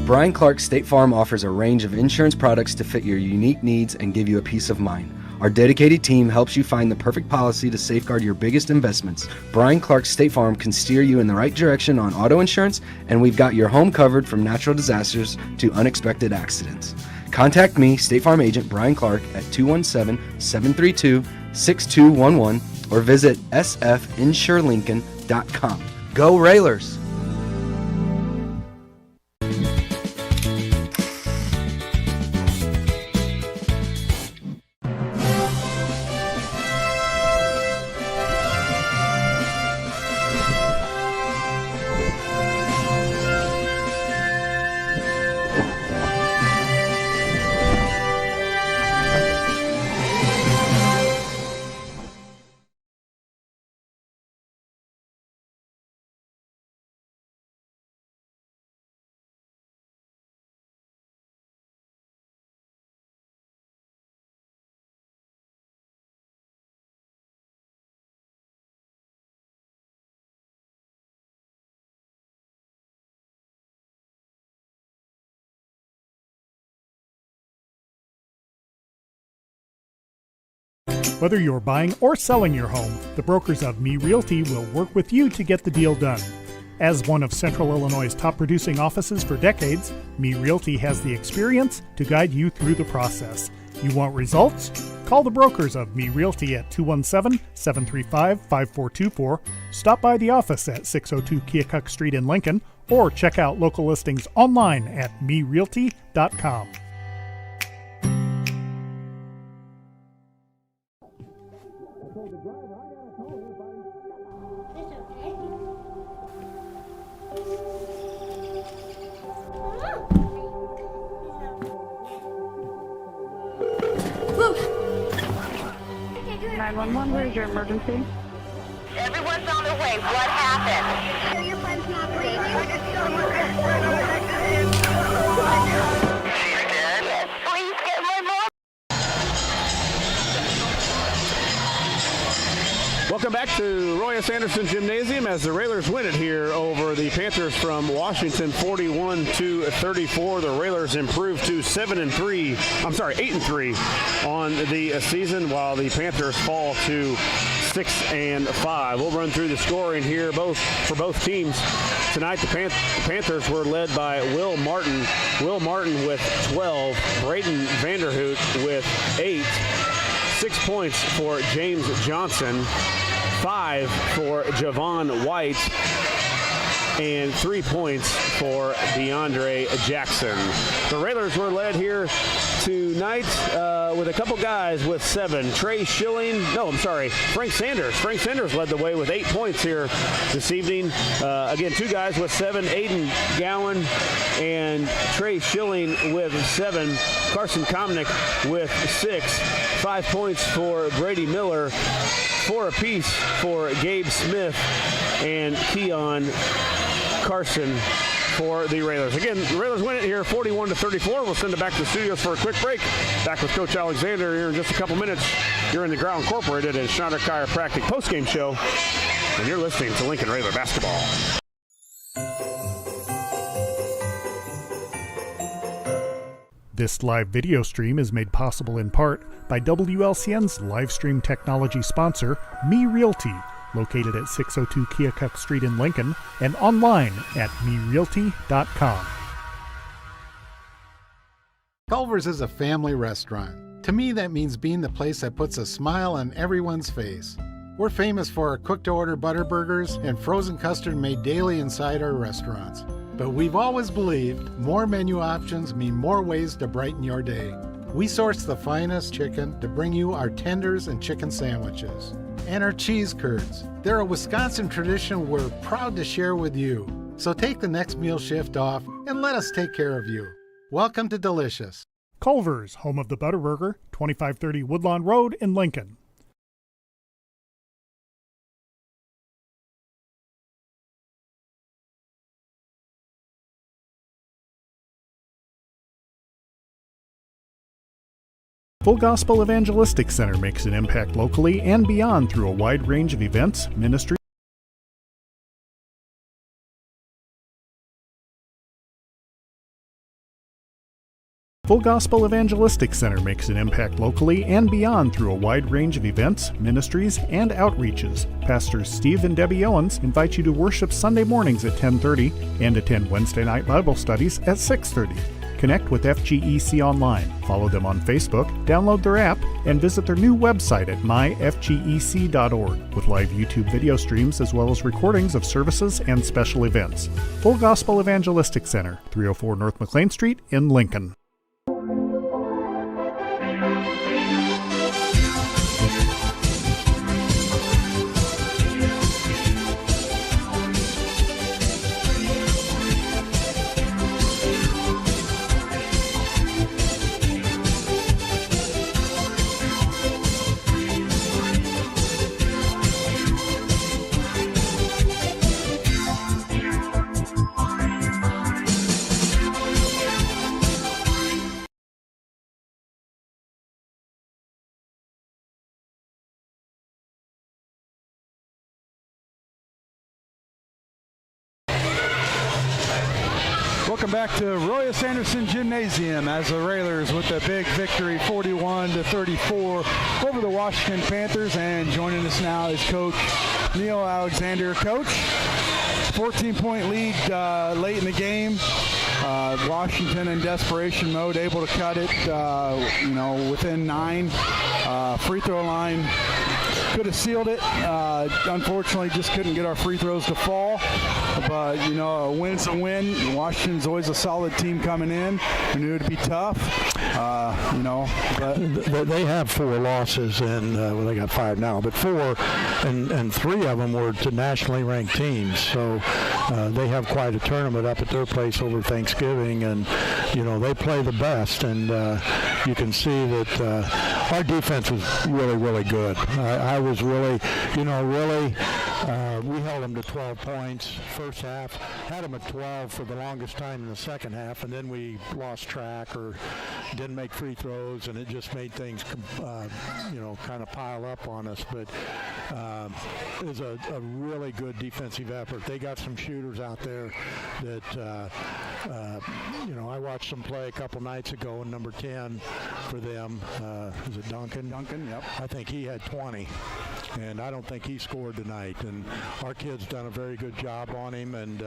Brian Clark State Farm offers a range of insurance products to fit your unique needs and give you a peace of mind. Our dedicated team helps you find the perfect policy to safeguard your biggest investments. Brian Clark State Farm can steer you in the right direction on auto insurance, and we've got your home covered from natural disasters to unexpected accidents. Contact me, State Farm agent Brian Clark, at 217-732-6211 or visit sfinsurelincoln.com. Go Railers! Whether you're buying or selling your home, the brokers of Me Realty will work with you to get the deal done. As one of Central Illinois' top producing offices for decades, Me Realty has the experience to guide you through the process. You want results? Call the brokers of Me Realty at 217-735-5424, stop by the office at 602 Keokuk Street in Lincoln, or check out local listings online at merealty.com. Where's your emergency? on the way. What happened? Show your friends not safe. Please get my mom. Welcome back to Roy S. Anderson Gymnasium as the Railers win it here over the Panthers from Washington, 41-34. The Railers improve to 8-3 on the season, while the Panthers fall to 6-5. We'll run through the scoring here for both teams. Tonight, the Panthers were led by Will Martin. Will Martin with 12, Braden Vanderhoot with 8. 6 points for James Johnson, 5 for Javon White, and 3 points for DeAndre Jackson. The Railers were led here tonight with a couple guys with 7. Frank Sanders. Frank Sanders led the way with 8 points here this evening. Again, 2 guys with 7, Aiden Gowan and Trey Schilling with 7. Carson Komnick with 6. 5 points for Brady Miller. 4 apiece for Gabe Smith and Keon Carson for the Railers. Again, the Railers win it here 41-34. We'll send it back to the studios for a quick break. Back with Coach Alexander here in just a couple minutes. You're in the Ground Incorporated and Schneider Chiropractic postgame show, and you're listening to Lincoln Railer Basketball. This live video stream is made possible in part by WLCN's live stream technology sponsor, Me Realty, located at 602 Keokuk Street in Lincoln, and online at merealty.com. Culver's is a family restaurant. To me, that means being the place that puts a smile on everyone's face. We're famous for our cooked-to-order butter burgers and frozen custard made daily inside our restaurants. But we've always believed more menu options mean more ways to brighten your day. We source the finest chicken to bring you our tenders and chicken sandwiches. And our cheese curds. They're a Wisconsin tradition we're proud to share with you. So take the next meal shift off and let us take care of you. Welcome to Delicious. Culver's, home of the Butterburger, 2530 Woodlawn Road in Lincoln. Full Gospel Evangelistic Center makes an impact locally and beyond through a wide range of events, ministries. Full Gospel Evangelistic Center makes an impact locally and beyond through a wide range of events, ministries, and outreaches. Pastors Steve and Debbie Owens invite you to worship Sunday mornings at 10:30 and attend Wednesday night Bible studies at 6:30. Connect with FGEC online, follow them on Facebook, download their app, and visit their new website at myfgec.org with live YouTube video streams as well as recordings of services and special events. Full Gospel Evangelistic Center, 304 North McLean Street in Lincoln. Welcome back to Roy S. Anderson Gymnasium as the Railers with a big victory 41-34 over the Washington Panthers. And joining us now is Coach Neil Alexander. Coach, 14-point lead late in the game. Washington in desperation mode, able to cut it, within 9. Free throw line could have sealed it. Unfortunately, just couldn't get our free throws to fall. But, a win's a win. Washington's always a solid team coming in. We knew it'd be tough, But they have 4 losses, and they got 5 now, but 4, and 3 of them were to nationally ranked teams. So they have quite a tournament up at their place over Thanksgiving, and, they play the best. And you can see that our defense was really, really good. I was really, we held them to 12 points first half, had them at 12 for the longest time in the second half, and then we lost track or didn't make free throws, and it just made things, kind of pile up on us. But it was a really good defensive effort. They got some shooters out there that, I watched them play a couple nights ago, and number 10 for them, is it Duncan? Duncan, yep. I think he had 20, and I don't think he scored tonight. And our kid's done a very good job on him, and,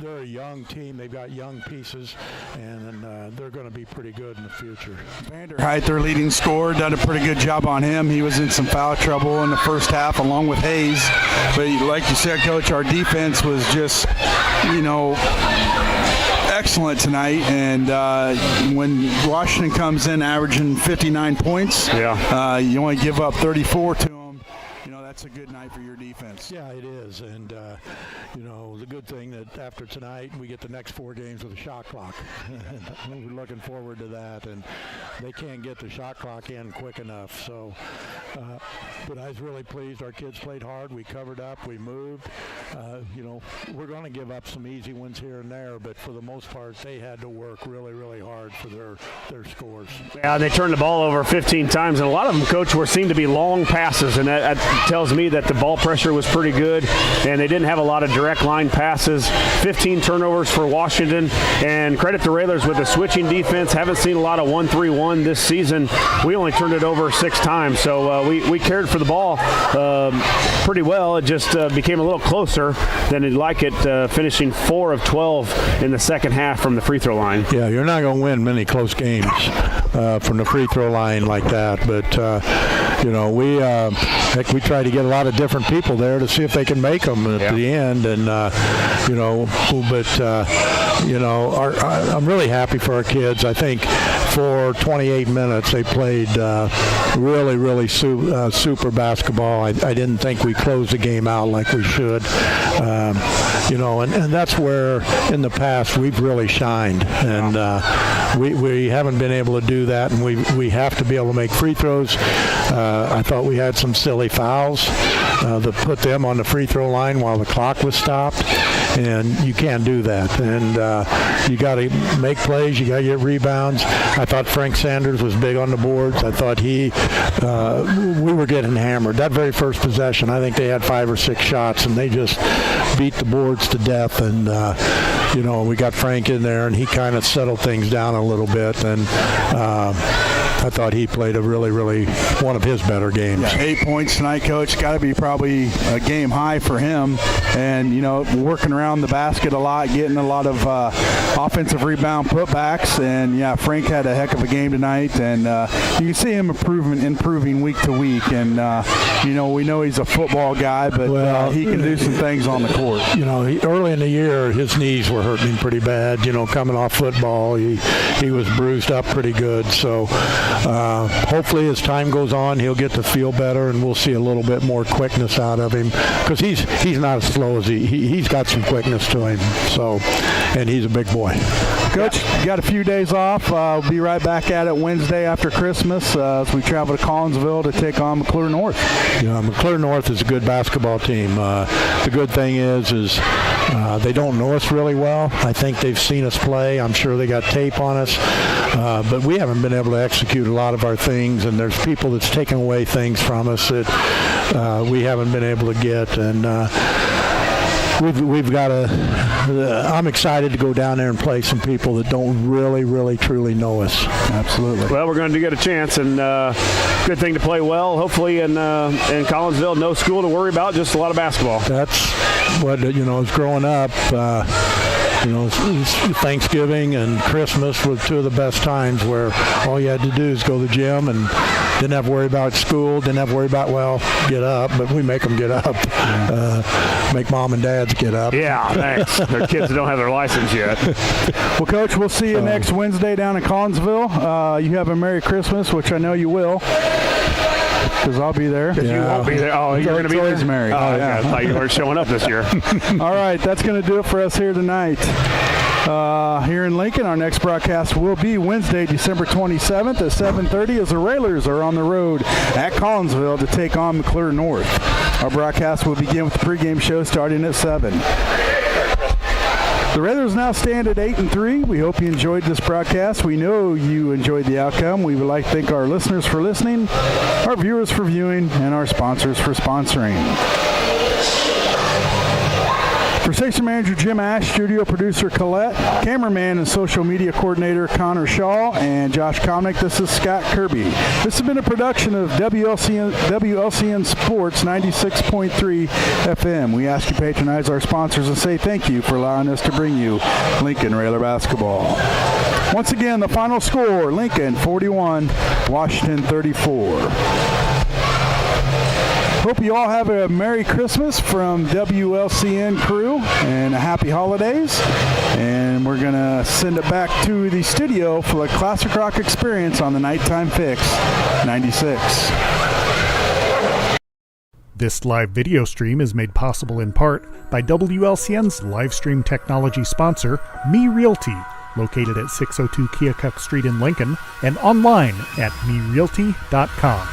they're a young team. They've got young pieces, and they're going to be pretty good in the future. Vanderheit, their leading scorer, done a pretty good job on him. He was in some foul trouble in the first half along with Hayes. But like you said, Coach, our defense was just, excellent tonight. And when Washington comes in averaging 59 points, you only give up 34 to them. That's a good night for your defense. Yeah, it is. And, the good thing that after tonight we get the next 4 games with a shot clock. We're looking forward to that. And they can't get the shot clock in quick enough. So, but I was really pleased. Our kids played hard. We covered up. We moved. We're going to give up some easy ones here and there, but for the most part, they had to work really, really hard for their scores. Yeah, they turned the ball over 15 times, and a lot of them, Coach, seemed to be long passes, and that tells me that the ball pressure was pretty good, and they didn't have a lot of direct line passes. 15 turnovers for Washington, and credit the Railers with the switching defense. Haven't seen a lot of 1-3-1 this season. We only turned it over 6 times, so we cared for the ball pretty well. It just became a little closer than you'd like it, finishing 4 of 12 in the second half from the free throw line. Yeah, you're not going to win many close games from the free throw line like that, but we try to get a lot of different people there to see if they can make them at the end, and I'm really happy for our kids. I think for 28 minutes they played really, really super basketball. I didn't think we closed the game out like we should, and that's where in the past we've really shined, and we haven't been able to do that, and we have to be able to make free throws. I thought we had some silly fouls that put them on the free throw line while the clock was stopped, and you can't do that. And you got to make plays. You got to get rebounds. I thought Frank Sanders was big on the boards. I thought we were getting hammered. That very first possession, I think they had 5 or 6 shots, and they just beat the boards to death. And we got Frank in there, and he kind of settled things down a little bit. And I thought he played a really, really one of his better games. Yeah, 8 points tonight, Coach. Got to be probably a game high for him. And, working around the basket a lot, getting a lot of offensive rebound putbacks. And, Frank had a heck of a game tonight. And you can see him improving week to week. And, we know he's a football guy, but he can do some things on the court. Early in the year, his knees were hurting him pretty bad. Coming off football, he was bruised up pretty good. So hopefully as time goes on, he'll get to feel better, and we'll see a little bit more quickness out of him, because he's not as slow as he's got some quickness to him. So, and he's a big boy. Coach, you got a few days off. We'll be right back at it Wednesday after Christmas as we travel to Collinsville to take on McClure North. McClure North is a good basketball team. The good thing is they don't know us really well. I think they've seen us play. I'm sure they got tape on us, but we haven't been able to execute a lot of our things, and there's people that's taken away things from us that we haven't been able to get, and we've got to I'm excited to go down there and play some people that don't really, really, truly know us. Absolutely. Well, we're going to get a chance, and good thing to play well. Hopefully in Collinsville, no school to worry about, just a lot of basketball. That's what, as growing up, Thanksgiving and Christmas were 2 of the best times where all you had to do is go to the gym and didn't have to worry about school, didn't have to worry about, get up, but we make them get up. Make mom and dads get up. Yeah, thanks. Their kids don't have their license yet. Well, Coach, we'll see you next Wednesday down in Collinsville. You have a Merry Christmas, which I know you will. Because I'll be there. You won't be there. Oh, you're going to be there? Married. Oh, yeah. I thought you weren't showing up this year. All right, that's going to do it for us here tonight. here in Lincoln. Our next broadcast will be Wednesday, December 27th at 7:30 as the Railers are on the road at Collinsville to take on McClure North. Our broadcast will begin with the pregame show starting at 7. The Railers now stand at 8-3. We hope you enjoyed this broadcast. We know you enjoyed the outcome. We would like to thank our listeners for listening, our viewers for viewing, and our sponsors for sponsoring. For station manager Jim Ash, studio producer Colette, cameraman and social media coordinator Connor Shaw, and Josh Comnick, this is Scott Kirby. This has been a production of WLCN Sports 96.3 FM. We ask you to patronize our sponsors and say thank you for allowing us to bring you Lincoln Railer basketball. Once again, the final score, Lincoln 41, Washington 34. Hope you all have a Merry Christmas from WLCN crew and a Happy Holidays. And we're going to send it back to the studio for the Classic Rock Experience on the Nighttime Fix 96. This live video stream is made possible in part by WLCN's live stream technology sponsor, Me Realty, located at 602 Keokuk Street in Lincoln and online at merealty.com.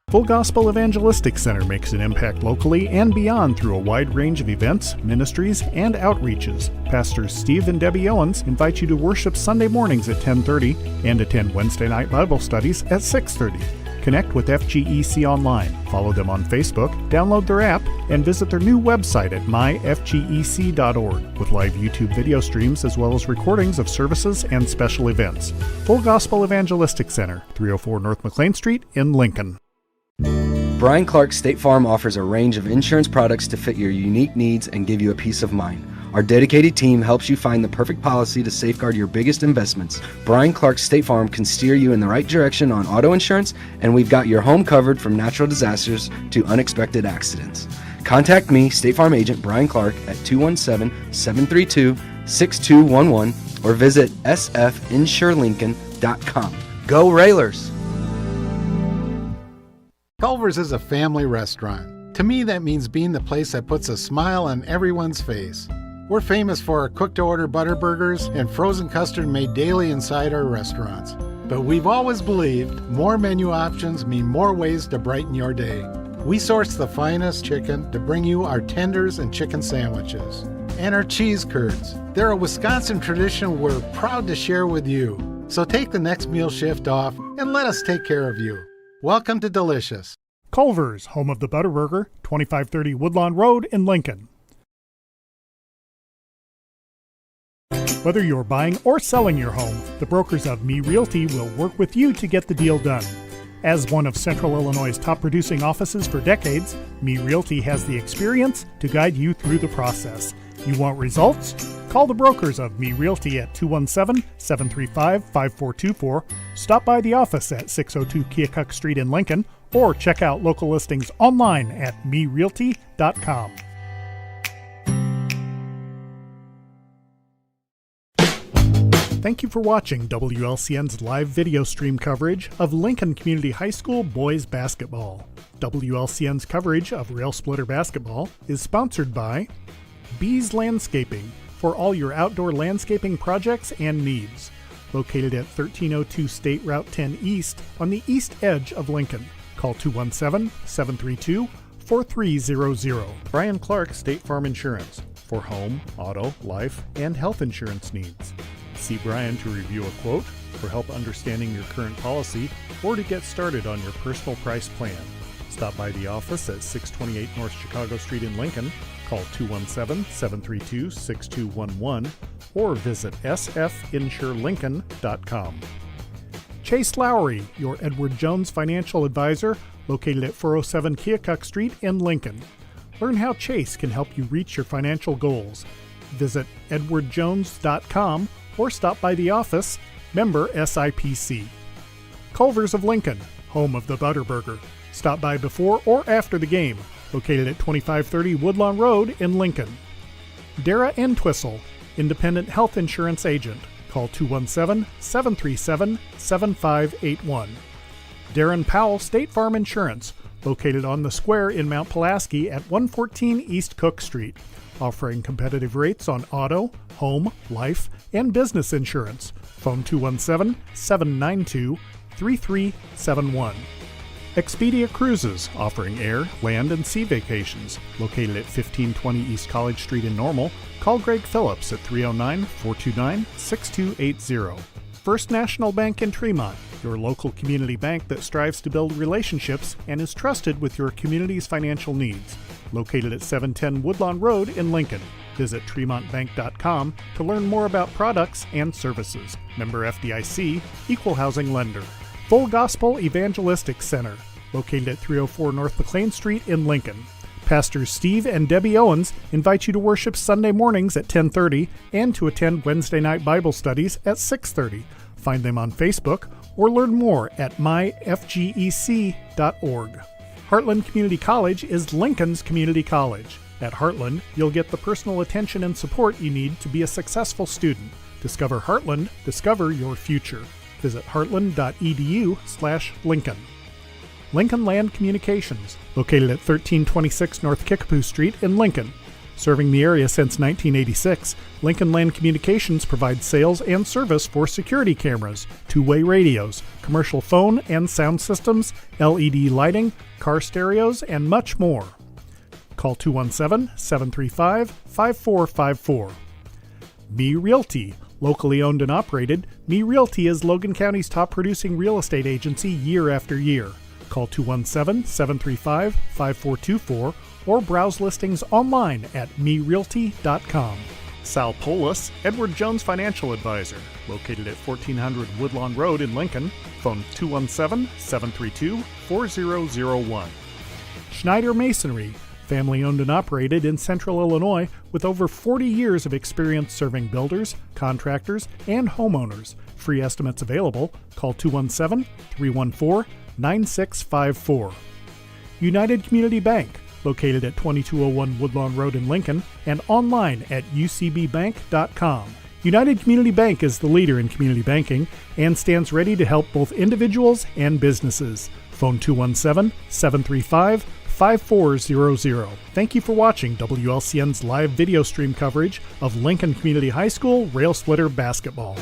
Full Gospel Evangelistic Center makes an impact locally and beyond through a wide range of events, ministries, and outreaches. Pastors Steve and Debbie Owens invite you to worship Sunday mornings at 10:30 and attend Wednesday night Bible studies at 6:30. Connect with FGEC online, follow them on Facebook, download their app, and visit their new website at myfgec.org with live YouTube video streams as well as recordings of services and special events. Full Gospel Evangelistic Center, 304 North McLean Street in Lincoln. Brian Clark State Farm offers a range of insurance products to fit your unique needs and give you a peace of mind. Our dedicated team helps you find the perfect policy to safeguard your biggest investments. Brian Clark State Farm can steer you in the right direction on auto insurance, and we've got your home covered from natural disasters to unexpected accidents. Contact me, State Farm agent Brian Clark, at 217-732-6211 or visit sfinsurelincoln.com. Go Railers! Culver's is a family restaurant. To me, that means being the place that puts a smile on everyone's face. We're famous for our cooked-to-order butter burgers and frozen custard made daily inside our restaurants. But we've always believed more menu options mean more ways to brighten your day. We source the finest chicken to bring you our tenders and chicken sandwiches. And our cheese curds. They're a Wisconsin tradition we're proud to share with you. So take the next meal shift off and let us take care of you. Welcome to Delicious. Culver's, home of the Butterburger, 2530 Woodlawn Road in Lincoln. Whether you're buying or selling your home, the brokers of Me Realty will work with you to get the deal done. As one of Central Illinois' top producing offices for decades, Me Realty has the experience to guide you through the process. You want results? Call the brokers of Me Realty at 217-735-5424, stop by the office at 602 Keokuk Street in Lincoln, or check out local listings online at merealty.com. Thank you for watching WLCN's live video stream coverage of Lincoln Community High School boys basketball. WLCN's coverage of Rail Splitter basketball is sponsored by Bees Landscaping for all your outdoor landscaping projects and needs. Located at 1302 State Route 10 East on the east edge of Lincoln. Call 217-732-4300. Brian Clark State Farm Insurance for home, auto, life, and health insurance needs. See Brian to review a quote, for help understanding your current policy, or to get started on your personal price plan. Stop by the office at 628 North Chicago Street in Lincoln. Call 217-732-6211 or visit sfinsurelincoln.com. Chase Lowry, your Edward Jones financial advisor, located at 407 Keokuk Street in Lincoln. Learn how Chase can help you reach your financial goals. Visit edwardjones.com or stop by the office, member SIPC. Culver's of Lincoln, home of the Butterburger. Stop by before or after the game, located at 2530 Woodlawn Road in Lincoln. Dara Entwistle, independent health insurance agent. Call 217-737-7581. Darren Powell State Farm Insurance, located on the square in Mount Pulaski at 114 East Cook Street. offering competitive rates on auto, home, life, and business insurance. Phone 217-792-3371. Expedia Cruises, offering air, land, and sea vacations. Located at 1520 East College Street in Normal, call Greg Phillips at 309-429-6280. First National Bank in Tremont, your local community bank that strives to build relationships and is trusted with your community's financial needs. Located at 710 Woodlawn Road in Lincoln. Visit TremontBank.com to learn more about products and services. Member FDIC, Equal Housing Lender. Full Gospel Evangelistic Center, located at 304 North McLean Street in Lincoln. Pastors Steve and Debbie Owens invite you to worship Sunday mornings at 10:30 and to attend Wednesday night Bible studies at 6:30. Find them on Facebook or learn more at myfgec.org. Heartland Community College is Lincoln's community college. At Heartland, you'll get the personal attention and support you need to be a successful student. Discover Heartland, discover your future. Visit heartland.edu/Lincoln. Lincoln Land Communications, located at 1326 North Kickapoo Street in Lincoln. Serving the area since 1986, Lincoln Land Communications provides sales and service for security cameras, two-way radios, commercial phone and sound systems, LED lighting, car stereos, and much more. Call 217-735-5454. Me Realty. Locally owned and operated, Me Realty is Logan County's top producing real estate agency year after year. Call 217-735-5424 or browse listings online at merealty.com. Sal Polis, Edward Jones Financial Advisor, located at 1400 Woodlawn Road in Lincoln. Phone 217-732-4001. Schneider Masonry, family owned and operated in Central Illinois with over 40 years of experience serving builders, contractors, and homeowners. Free estimates available. Call 217-314-9654. United Community Bank, located at 2201 Woodlawn Road in Lincoln and online at ucbbank.com. United Community Bank is the leader in community banking and stands ready to help both individuals and businesses. Phone 217-735-5400. Thank you for watching WLCN's live video stream coverage of Lincoln Community High School Rail Splitter Basketball.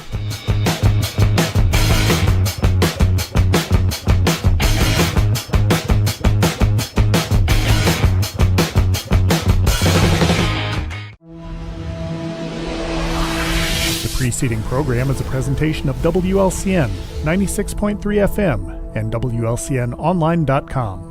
The preceding program is a presentation of WLCN 96.3 FM and WLCNonline.com.